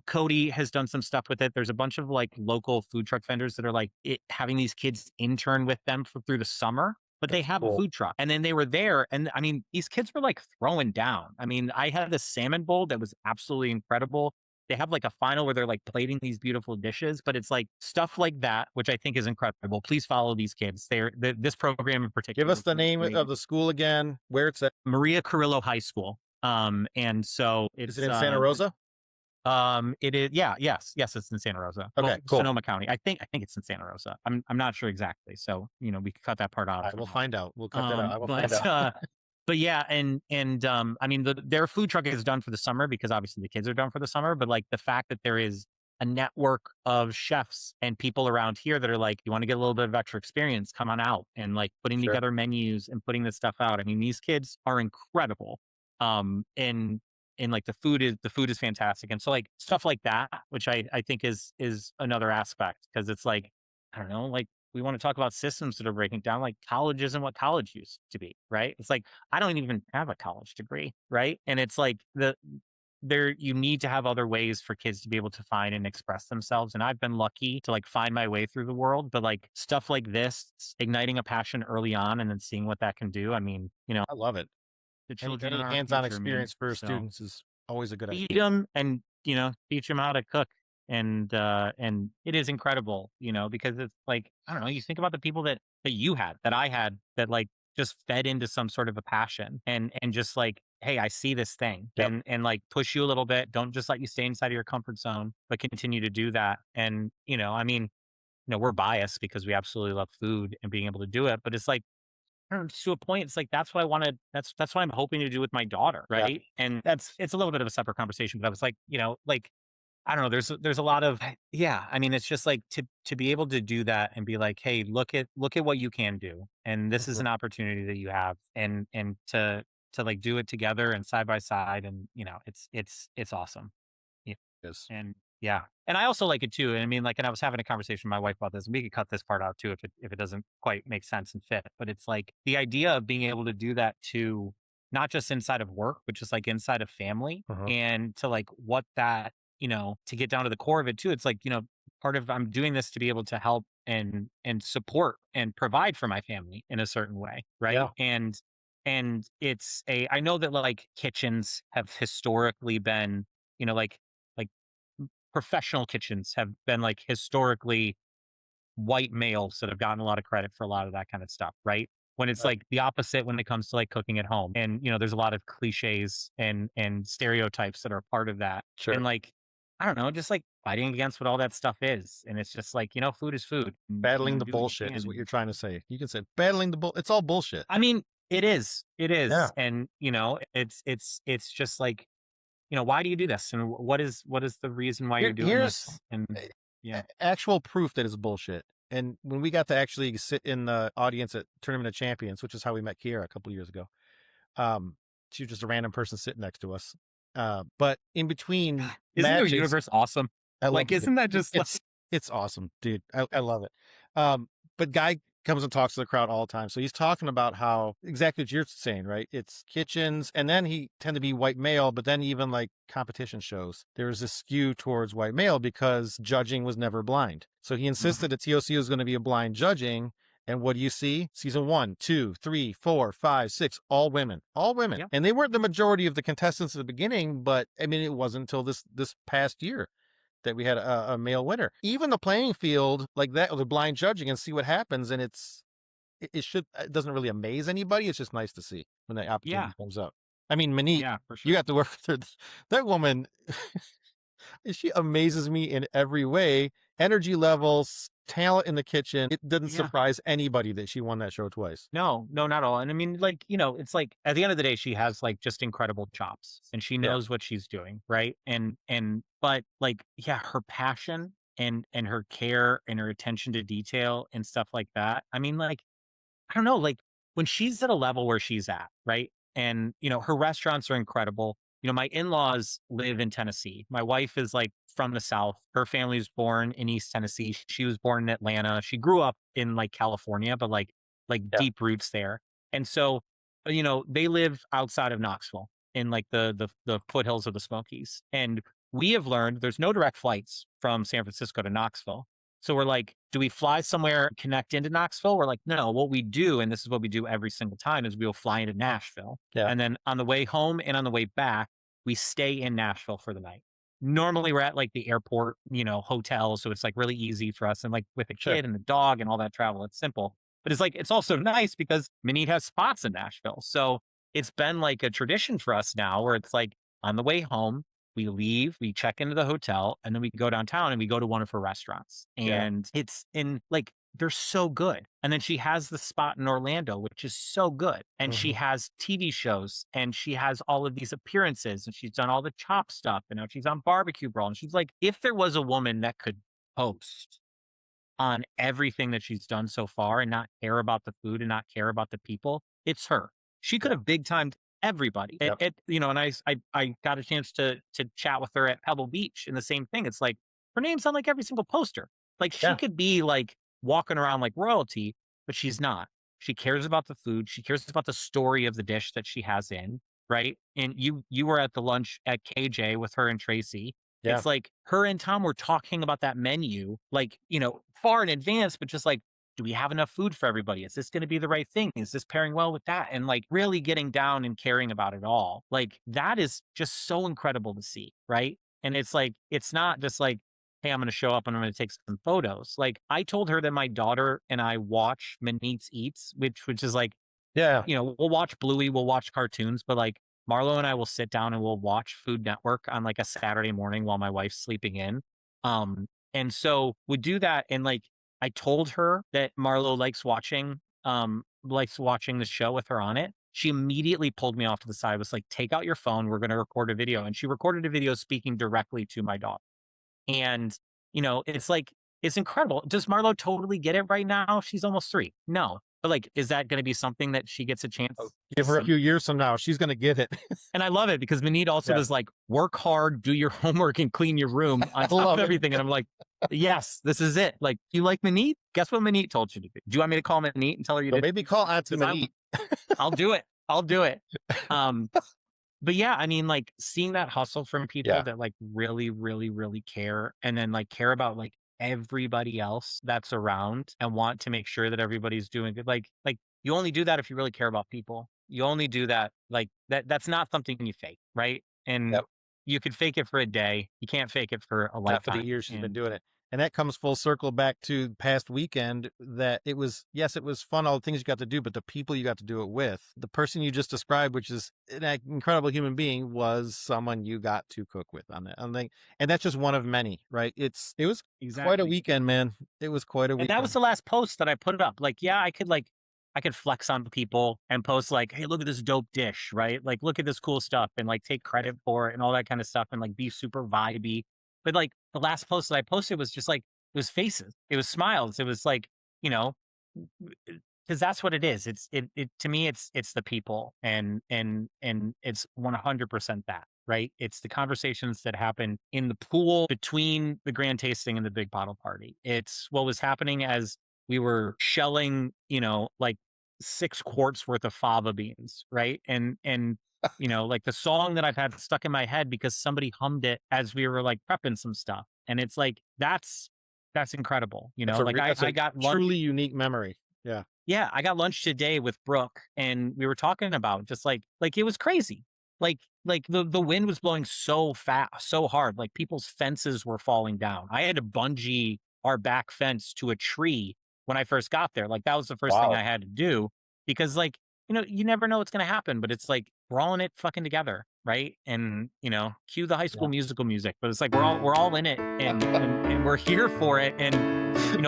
Cody has done some stuff with it. There's a bunch of like local food truck vendors that are like having these kids intern with them through the summer. But they That's have a cool. food truck. And then they were there. And I mean, these kids were like throwing down. I mean, I had this salmon bowl that was absolutely incredible. They have like a final where they're like plating these beautiful dishes, but it's like stuff like that, which I think is incredible. Please follow these kids. This program in Give particular us the was name great. of the school again, where it's at. Maria Carrillo High School. And so Is it in Santa Rosa? it is, yeah, yes, it's in Santa Rosa. Okay, Well, cool. Sonoma County. I think it's in Santa Rosa. I'm not sure exactly. So, we could cut that part out I for will now. find out. We'll cut that out. I will find But out. but yeah, and I mean their food truck is done for the summer because obviously the kids are done for the summer, but like the fact that there is a network of chefs and people around here that are like, you want to get a little bit of extra experience, come on out and like putting Sure. together menus and putting this stuff out. I mean, these kids are incredible. And like the food is fantastic. And so like stuff like that, which I think is another aspect because it's like, I don't know, like we want to talk about systems that are breaking down. Like college isn't what college used to be, right? It's like I don't even have a college degree, right? And it's like you need to have other ways for kids to be able to find and express themselves. And I've been lucky to like find my way through the world, but like stuff like this, igniting a passion early on and then seeing what that can do. I mean, I love it. the Any children any are our hands-on future, man. experience for So students is always a good feed idea. them and teach them how to cook and it is incredible because it's like I don't know, you think about the people that you had that I had that like just fed into some sort of a passion and just like, hey, I see this thing Yep. and like push you a little bit. Don't just let you stay inside of your comfort zone, but continue to do that. And, I mean, we're biased because we absolutely love food and being able to do it. But it's like, I don't know, to a point, it's like that's what I wanted. That's what I'm hoping to do with my daughter, Yeah. right? And it's a little bit of a separate conversation, but I was like, like I don't know. There's a lot of yeah. I mean, it's just like to be able to do that and be like, hey, look at what you can do, and this is Mhm. an opportunity that you have, and to like do it together and side by side, and it's awesome. Yeah. Yes. And yeah. And I also like it too. And I mean, like, and I was having a conversation with my wife about this, and we could cut this part out too if it doesn't quite make sense and fit. But it's like the idea of being able to do that too, not just inside of work, but just like inside of family Uh-huh. and to like what that, to get down to the core of it too. It's like, part of I'm doing this to be able to help and support and provide for my family in a certain way. Right. Yeah. And it's a I know that like kitchens have historically been, like professional kitchens have been like historically white males that have gotten a lot of credit for a lot of that kind of stuff, right? When it's Right. like the opposite when it comes to like cooking at home. And there's a lot of cliches and stereotypes that are part of that. Sure. And like, I don't know, just like fighting against what all that stuff is. And it's just like, food is food. And, Battling the do what you bullshit can. is what you're And trying to say. You can say battling the bull. It's all bullshit. I mean, it is. It Yeah. is. And it's just like, why do you do this? And what is the reason why you're doing Here's this? And a- yeah. actual proof that it's bullshit. And when we got to actually sit in the audience at Tournament of Champions, which is how we met Kiera a couple of years ago, um, she was just a random person sitting next to us. But in between Isn't their matches, universe awesome? I love Like, the isn't that game. just like It's awesome, dude. I love it. But Guy comes and talks to the crowd all the time. So he's talking about how exactly what you're saying, right? It's kitchens, and then he tend to be white male, but then even like competition shows, there was a skew towards white male because judging was never blind. So he Mhm. insisted that TOC was going to be a blind judging. And what do you see? Season 1, 2, 3, 4, 5, 6, all women, all women. Yeah, And they weren't the majority of the contestants at the beginning, but I mean, it wasn't until this past year that we had a male winner. Even the playing field like that, with the blind judging and see what happens, and it doesn't really amaze anybody. It's just nice to see when that yeah, opportunity comes up. I mean, Monique, yeah, for you sure. got to work with her. That woman, she amazes me in every way. Energy levels, talent in the kitchen. It doesn't Yeah. surprise anybody that she won that show twice. No, no, not at all. And I mean, like, it's like at the end of the day, she has like just incredible chops and she Yeah. knows what she's doing, right? But like, yeah, her passion and her care and her attention to detail and stuff like that. I mean, like, I don't know, like when she's at a level where she's at, right? And, her restaurants are incredible. My in-laws live in Tennessee. My wife is like from the South. Her family's born in East Tennessee. She was born in Atlanta. She grew up in like California, but like Yeah. deep roots there. And so, they live outside of Knoxville in like the foothills of the Smokies. And we have learned there's no direct flights from San Francisco to Knoxville. So we're like, do we fly somewhere, connect into Knoxville? We're like, no, what we do, and this is what we do every single time, is we'll fly into Nashville. Yeah. And then on the way home and on the way back, we stay in Nashville for the night. Normally we're at like the airport, hotel. So it's like really easy for us. And like with a Sure. kid and the dog and all that travel, it's simple. But it's like, it's also nice because Minnie has spots in Nashville. So it's been like a tradition for us now where it's like on the way home, we leave, we check into the hotel, and then we go downtown and we go to one of her restaurants. Yeah. And it's in like they're so good. And then she has the spot in Orlando, which is so good. And she Hmm. has TV shows and she has all of these appearances and she's done all the chop stuff. And now she's on Barbecue Brawl. And she's like, if there was a woman that could host on everything that she's done so far and not care about the food and not care about the people, it's her. She could Yeah. have big timed everybody. Yep. And I got a chance to chat with her at Pebble Beach and the same thing. It's like her name's on like every single poster. Like she Yeah. could be like walking around like royalty, but she's not. She cares about the food. She cares about the story of the dish that she has in, right? And you were at the lunch at KJ with her and Tracy. Yeah. It's like her and Tom were talking about that menu, like, far in advance, but just like, do we have enough food for everybody? Is this going to be the right thing? Is this pairing well with that? And like really getting down and caring about it all. Like that is just so incredible to see. Right. And it's like, it's not just like, hey, I'm going to show up and I'm going to take some photos. Like I told her that my daughter and I watch Manits Eats, which is like Yeah. We'll watch Bluey, we'll watch cartoons, but like Marlo and I will sit down and we'll watch Food Network on like a Saturday morning while my wife's sleeping in. And so we do that. And like I told her that Marlo likes watching the show with her on it. She immediately pulled me off to the side, was like, take out your phone, we're gonna record a video. And she recorded a video speaking directly to my dog. And, it's like, it's incredible. Does Marlo totally get it right now? She's almost 3. No. But like, is that going to be something that she gets a Oh, chance to give her a see? few years from now, she's gonna get it. And I love it because Manit also Yeah. was like, work hard, do your homework, and clean your room on I top of love it. everything. And I'm like, yes, this is it. Like, you like Manit? Guess what Manit told you to do? Do you want me to call Manit and tell her you So did? maybe call Auntie Because Manit. I'll do it. I'll do it. Um, but yeah, I mean, like seeing that hustle from people Yeah. that like really, really, really care and then like care about like everybody else that's around and want to make sure that everybody's doing good. Like you only do that if you really care about people. You only do that like that's not something you fake, right? And Yep. you could fake it for a day. You can't fake it for a Not for the lifetime. years she's been And doing it. And that comes full circle back to past weekend that it was, yes, it was fun, all the things you got to do, but the people you got to do it with, the person you just described, which is an incredible human being, was someone you got to cook with on that. And that's just one of many, right? It was quite a exactly. weekend, man. It was quite a And that was weekend. the last post that I put up. Like, yeah, I could flex on people and post like, "Hey, look at this dope dish," right? Like, look at this cool stuff and like take credit for it and all that kind of stuff and like be super vibey. But like the last post that I posted was just like it was faces, it was smiles, it was like, you know, because that's what it is. It to me it's the people and it's 100% that, right? It's the conversations that happen in the pool between the grand tasting and the big bottle party. It's what was happening as we were shelling, like 6 quarts worth of fava beans, right? And like the song that I've had stuck in my head because somebody hummed it as we were like prepping some stuff. And it's like that's incredible. Like I That's I a got truly lunch. unique memory. Yeah. Yeah, I got lunch today with Brooke and we were talking about just like it was crazy. Like the wind was blowing so fast, so hard, like people's fences were falling down. I had to bungee our back fence to a tree when I first got there. Like that was the first thing Wow. I had to do because like, you never know what's going to happen, but it's like we're all in it fucking together, right? And, cue the high school Yeah. musical music, but it's like we're all in it and we're here for it and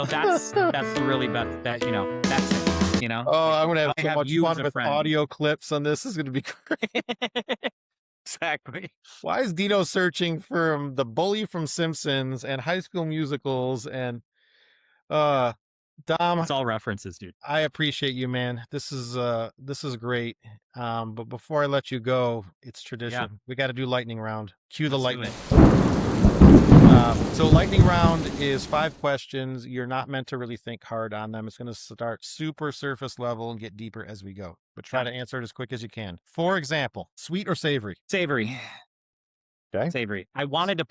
that's the really best that's it. Oh, Like I'm gonna have I so have much you fun as a with friend. audio clips on this. This is gonna be great. Exactly. Why is Dino searching for the bully from Simpsons and High School Musicals and Yeah. uh Dom, It's all references, dude. I appreciate you, man. This is great. But before I let you go, it's Yeah. tradition. We got to do lightning round. Cue the Let's do lightning. it. So lightning round is 5 questions. You're not meant to really think hard on them. It's going to start super surface level and get deeper as we go. But try Yeah. to answer it as quick as you can. For example, sweet or savory? Savory. Okay. Savory. I wanted to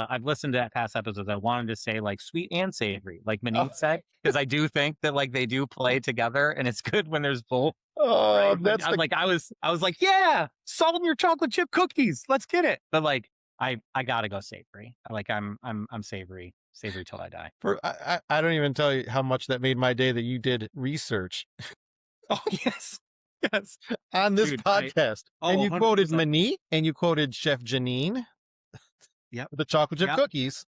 I've listened to that past episodes. I wanted to say like sweet and savory, like Oh, Manit said, because I do think that like they do play together and it's good when there's both. oh, Right. But that's the I was like, yeah, salt in your chocolate chip cookies. Let's get it. But like I gotta go savory. Like I'm savory. Savory till I die. for I don't even tell you how much that made my day that you did research Oh yes. Yes. on this Dude, podcast. And you quoted 100%. Monique and you quoted Chef Janine Yep. with the chocolate chip Yep. cookies,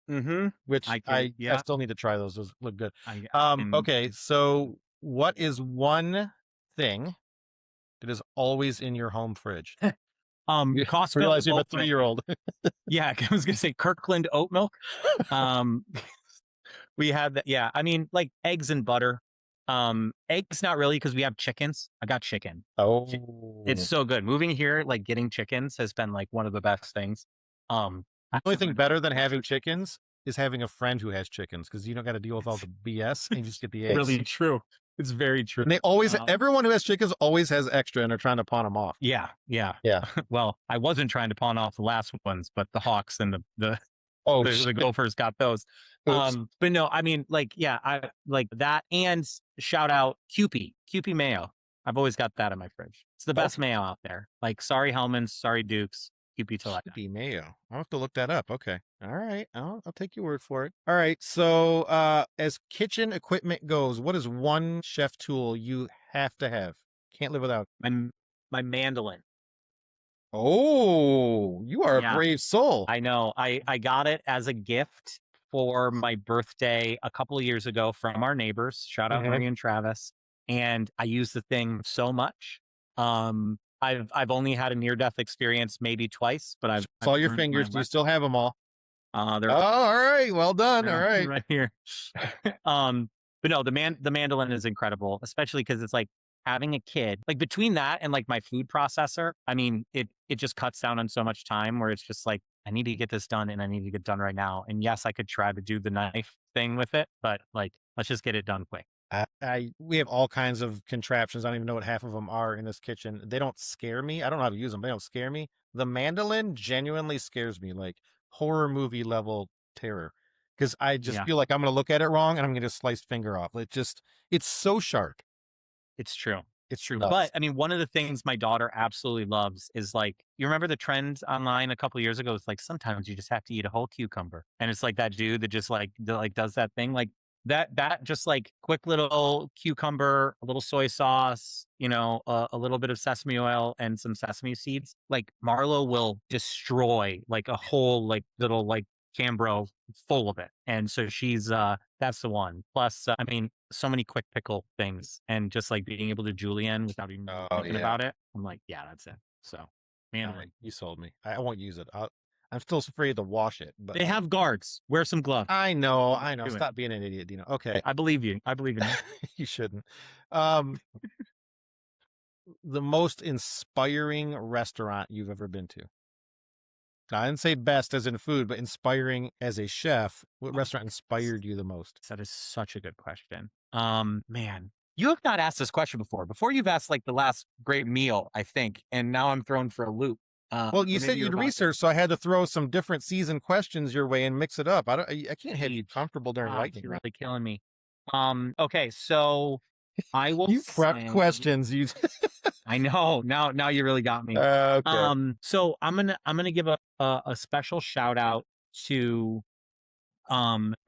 Mm-hmm. which I can, I yeah. still need to try those. Those look good. I can. Okay, so what is one thing that is always in your home fridge? I Costco realize you have a oat milk. 3-year-old. Yeah, I was gonna say Kirkland oat milk. Um, we had that. Yeah, I mean, like eggs and butter. Eggs not really because we have chickens. I got chicken. Chi- It's Oh. so good. Moving here, like getting chickens has been like one of the best things. I The only have thing a better than having chickens is having a friend who has chickens because you don't got to deal with all it's the BS and you just get the eggs. really true. It's very true. And they always, Um, everyone who has chickens always has extra and they're trying to pawn them off. yeah, yeah. Yeah. Well, I wasn't trying to pawn off the last ones, but the Hawks and Oh, the shit. Gophers got those. Oops. But no, I mean, like, yeah, I like that. And shout out Kewpie mayo. I've always got that in my fridge. It's the best Okay. mayo out there. Like, sorry Hellman's, sorry Dukes, Kewpie till I die. Chippy mayo. I'll have to look that up. Okay. All right. I'll take your word for it. All right. So, as kitchen equipment goes, what is one chef tool you have to have? can't live without. My my mandolin. Oh, you are a Yeah, brave soul. I know. I got it as a gift for my birthday a couple of years ago from our neighbors. Shout out Mhm. Marie and Travis. And I use the thing so much. I've only had a near death experience maybe twice, but I've Saw your learned my fingers. Do you still lesson. have them all? They're Oh, all right. Well done. All they're right. right here. um, but no, the mandolin is incredible, especially because it's like having a kid. Like between that and like my food processor, I mean, it just cuts down on so much time where it's just like I need to get this done and I need to get done right now. And yes, I could try to do the knife thing with it, but like let's just get it done quick. We have all kinds of contraptions. I don't even know what half of them are in this kitchen. They don't scare me. I don't know how to use them. They don't scare me. The mandolin genuinely scares me, like horror movie level terror. Because I just Yeah. feel like I'm gonna look at it wrong and I'm gonna slice finger off. It's so sharp. It's true. It's It's true. But nuts. I mean, one of the things my daughter absolutely loves is like, you remember the trend online a couple years ago? It's like sometimes you just have to eat a whole cucumber. And it's like that dude that just like does that thing. Like that just like quick little cucumber, a little soy sauce, a little bit of sesame oil and some sesame seeds. Like Marlo will destroy like a whole like little like Cambro full of it. And so that's the one. Plus, I mean, so many quick pickle things and just like being able to julienne without even really Oh thinking yeah. about it. I'm like, yeah, that's it. So, All right. mandolin. You sold me. I won't use it. I'm still afraid to wash it, but They have guards. Wear some gloves. I know. Just I know. do it. Stop being an idiot, Dino. Okay. I believe you. I believe in you. You shouldn't. Um, the most inspiring restaurant you've ever been to? I didn't say best as in food, but inspiring as a chef. What Oh, restaurant inspired you the most? that is such a good question. Man, you have not asked this question before. Before you've asked like the last great meal, I think, and now I'm thrown for a loop. Well, you Or said maybe you're you'd about to. research, so I had to throw some different season questions your way and mix it up. I can't have you Age. comfortable during Gosh, lightning you're round. really killing me. Okay, so I will You prepped say questions. You. I know. Now you really got me. Okay. So I'm gonna give a special shout out to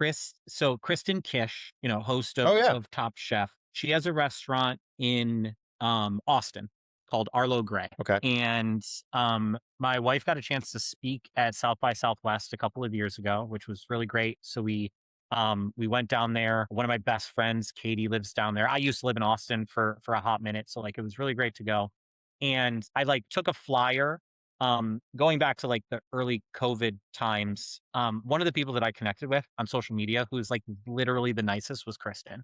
Kristen Kish, host of Oh yeah. Top Chef. She has a restaurant in Austin called Arlo Gray. Okay. And my wife got a chance to speak at South by Southwest a couple of years ago, which was really great. So we went down there. One of my best friends, Katie, lives down there. I used to live in Austin for a hot minute. So like it was really great to go. And I like took a flyer going back to like the early COVID times, one of the people that I connected with on social media who's like literally the nicest was Kristen.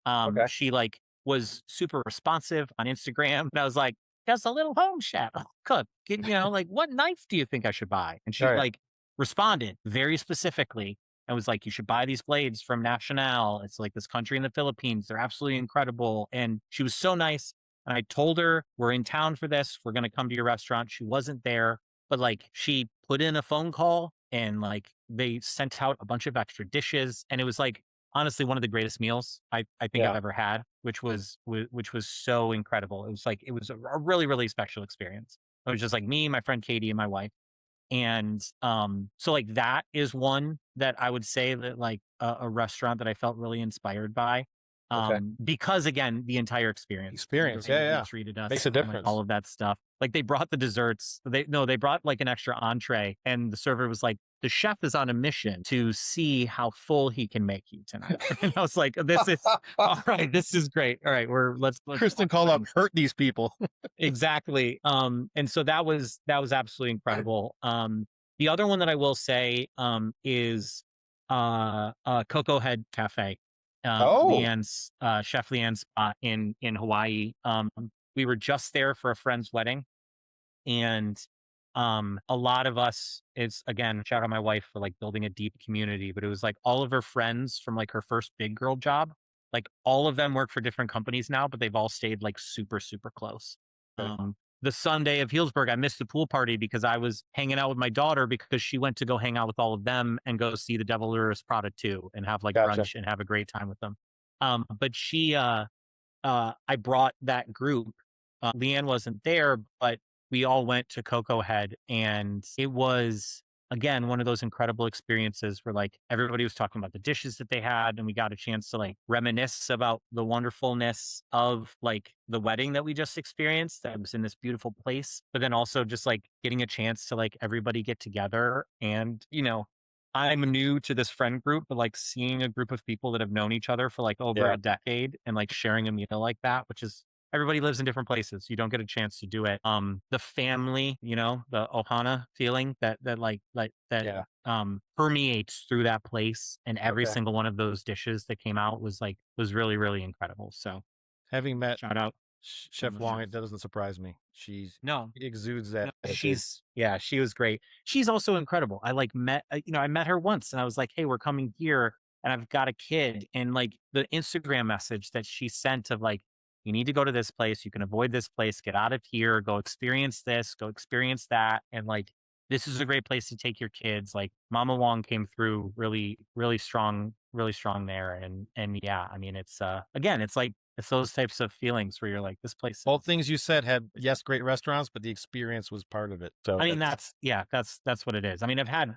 Okay. She like was super responsive on Instagram. And I was like, just a little home chef cook. Like what knife do you think I should buy? And Oh she yeah. like responded very specifically and was like, you should buy these blades from National. It's like this country in the Philippines. They're absolutely incredible. And she was so nice. And I told her, we're in town for this. We're going to come to your restaurant. She wasn't there, but like she put in a phone call and like they sent out a bunch of extra dishes. And it was like, honestly, one of the greatest meals I think I've Yeah. ever had, which was so incredible. It was a really, really special experience. It was just like me, my friend Katie, and my wife. And, so, like, that is one that I would say that, like, a restaurant that I felt really inspired by, Okay. because, again, the entire experience, the Experience. way Yeah. that they Yeah. treated Makes us a and, like, all difference. of that stuff. Like, they brought the desserts. They brought, like, an extra entree, and the server was like, "The chef is on a mission to see how full he can make you tonight." And I was like, "This is alright, this is great. Alright, let's Kristen talk called up, money." hurt these people. Exactly. And so that was absolutely incredible. The other one that I will say is Coco Head Cafe. Oh, Chef Leanne's spot in Hawaii. We were just there for a friend's wedding and a lot of us it's again shout out my wife for like building a deep community, but it was like all of her friends from like her first big girl job, like all of them work for different companies now, but they've all stayed like super super close. okay. The Sunday of Healdsburg, I missed the pool party because I was hanging out with my daughter because she went to go hang out with all of them and go see the Devil Wears Prada 2 and have like Gotcha. brunch and have a great time with them. But I brought that group. Leanne wasn't there, but we all went to Coco Head, and it was again, one of those incredible experiences where like everybody was talking about the dishes that they had, and we got a chance to like reminisce about the wonderfulness of like the wedding that we just experienced that was in this beautiful place. But then also just like getting a chance to like everybody get together. And, I'm new to this friend group, but like seeing a group of people that have known each other for like over Yeah. a decade and like sharing a meal like that, which is everybody lives in different places. You don't get a chance to do it. The family, the ohana feeling that Yeah. permeates through that place, and every Okay. single one of those dishes that came out was really, really incredible. So Having met shout out to Chef those Wong, chefs. it doesn't surprise me. No, She exudes no, that attitude. yeah, she was great. She's also incredible. I like met, I met her once and I was like, "Hey, we're coming here and I've got a kid." And like the Instagram message that she sent of like, "You need to go to this place. You can avoid this place. Get out of here. Go experience this. Go experience that." And like, this is a great place to take your kids. Like Mama Wong came through really, really strong there. And yeah, I mean, it's again, it's like it's those types of feelings where you're like, this place Both is things you said had, yes, great restaurants, but the experience was part of it. So I mean, that's that's yeah, that's what it is. I mean,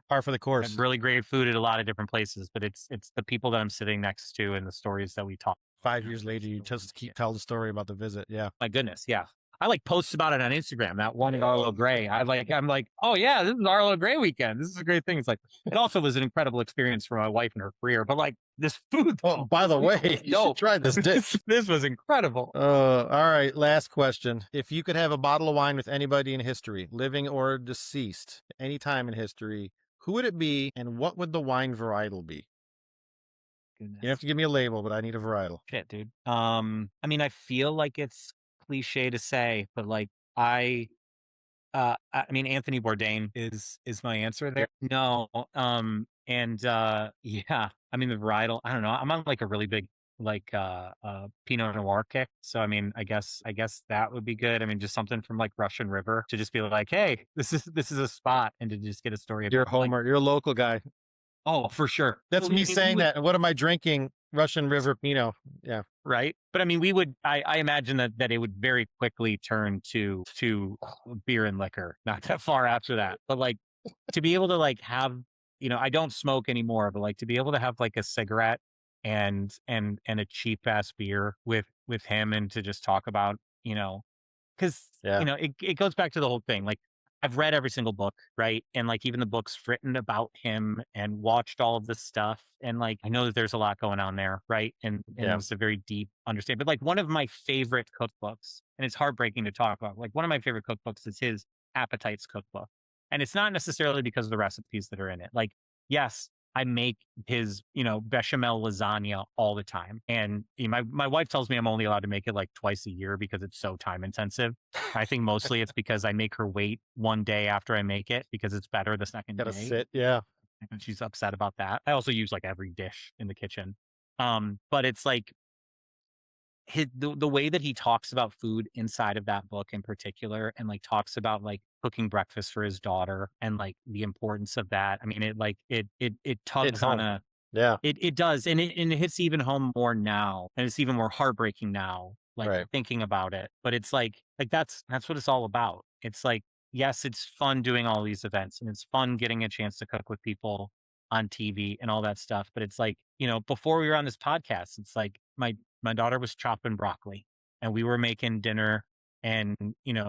par for the had course. really great food at a lot of different places, but it's the people that I'm sitting next to and the stories that we talk about, 5 years later, you just keep tell the story about the visit. Yeah. my goodness, yeah. I like post about it on Instagram. That one in Arlo Gray. I'm like, oh yeah, this is Arlo Gray weekend. This is a great thing. It's like it also was an incredible experience for my wife and her career. But like this food Oh, though, by the this way, was you should dope. try this dish. This was incredible. All right. Last question. If you could have a bottle of wine with anybody in history, living or deceased, any time in history, who would it be and what would the wine varietal be? You don't have Goodness. to give me a label, but I need a varietal. Shit, dude. I mean, I feel like it's cliche to say, but like I I mean, Anthony Bourdain is my answer Yeah. there. No, and yeah, I mean the varietal. I don't know. I'm on like a really big like Pinot Noir kick. So I mean, I guess that would be good. I mean, just something from like Russian River to just be like, hey, this is a spot, and to just get a story You're about a like, Homer. You're a local guy. oh, for sure. That's Well, me I mean, we saying would that. What am I drinking? Russian River Pinot. Yeah. right, but I mean, we would. I imagine that it would very quickly turn to beer and liquor, not that far after that. But like to be able to like have, I don't smoke anymore, but like to be able to have like a cigarette and a cheap ass beer with him, and to just talk about, 'cause, Yeah. it goes back to the whole thing, like, I've read every single book, right? And, like, even the books written about him and watched all of this stuff, and, like, I know that there's a lot going on there, right? And Yeah. it's a very deep understanding, but, like, one of my favorite cookbooks, and it's heartbreaking to talk about, like, one of my favorite cookbooks is his Appetites cookbook, and it's not necessarily because of the recipes that are in it, like, yes, I make his, bechamel lasagna all the time. And my wife tells me I'm only allowed to make it like twice a year because it's so time intensive. I think mostly it's because I make her wait one day after I make it because it's better the second Gotta day. sit. Yeah. And she's upset about that. I also use like every dish in the kitchen. But it's like the way that he talks about food inside of that book in particular, and like talks about like cooking breakfast for his daughter and like the importance of that. I mean, it Hit tugs on home. a Yeah. it does, and it hits even home more now, and it's even more heartbreaking now, like, Right. thinking about it, but it's like, that's what it's all about. It's like, yes, it's fun doing all these events, and it's fun getting a chance to cook with people on TV and all that stuff, but it's like, before we were on this podcast, it's like my daughter was chopping broccoli, and we were making dinner, and,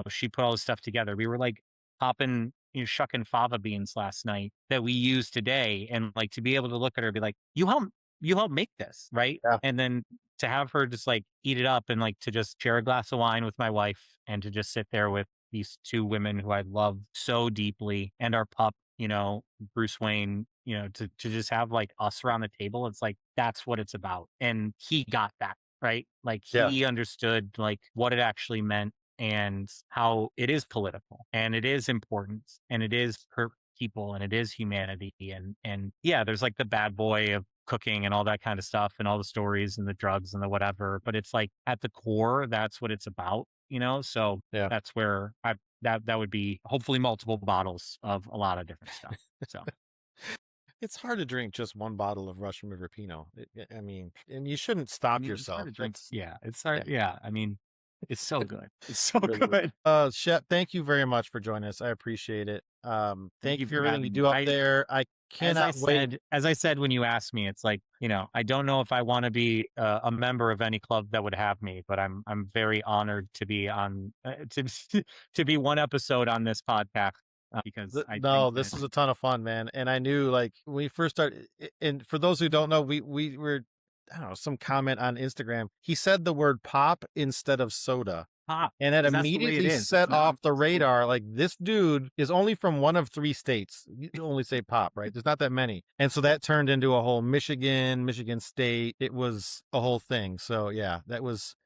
she put all this stuff together. We were, like, popping, shucking fava beans last night that we use today, and, like, to be able to look at her and be like, "You helped make this, right?" Yeah. And then to have her just, like, eat it up, and, like, to just share a glass of wine with my wife, and to just sit there with these 2 women who I love so deeply, and our pup, Bruce Wayne, to just have, like, us around the table, it's like, that's what it's about, and he got that, right? Like, Yeah. he understood, like, what it actually meant, and how it is political, and it is important, and it is per people, and it is humanity, and yeah, there's like the bad boy of cooking and all that kind of stuff, and all the stories and the drugs and the whatever, but it's like at the core that's what it's about, so Yeah. that's where that would be hopefully multiple bottles of a lot of different stuff. So It's hard to drink just one bottle of Russian River Pinot. I mean, and you shouldn't I stop mean, it's hard yourself. to drink. That's Yeah, it's yeah. hard. Yeah, I mean, it's so good. It's so Really good. good. Shep, thank you very much for joining us. I appreciate it. Thank you you for for everything you having me. do out I there. I cannot wait. as I said when you asked me, it's like, I don't know if I want to be a member of any club that would have me, but I'm very honored to be on to be one episode on this podcast because I think No, that this was a ton of fun, man. And I knew like when we first started, and for those who don't know, we were, I don't know, some comment on Instagram. He said the word pop instead of soda. pop And that because that's the way it immediately is. It's set not off the soda. radar. Like this dude is only from one of three states. You only say pop, right? There's not that many. And so that turned into a whole Michigan State. It was a whole thing. So yeah, that was,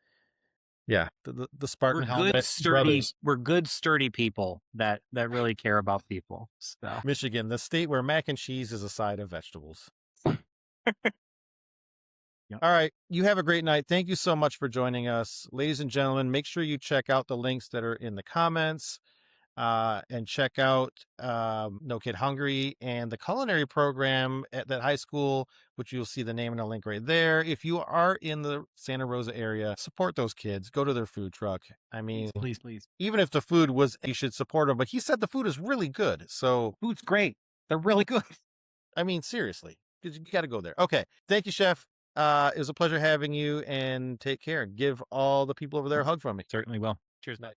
yeah, the Spartan helmet brothers. We're good sturdy people that really care about people. So Michigan, the state where mac and cheese is a side of vegetables. yep. All right. You have a great night. Thank you so much for joining us. Ladies and gentlemen, make sure you check out the links that are in the comments, and check out No Kid Hungry and the culinary program at that high school, which you'll see the name and a link right there. If you are in the Santa Rosa area, support those kids. Go to their food truck. I mean, Please. even if the food was, you should support them. But he said the food is really good. So, Food's great. They're really good. I mean, seriously, you got to go there. Okay. Thank you, Chef. It was a pleasure having you, and take care. Give all the people over there a hug from me. Certainly will. Cheers. Night.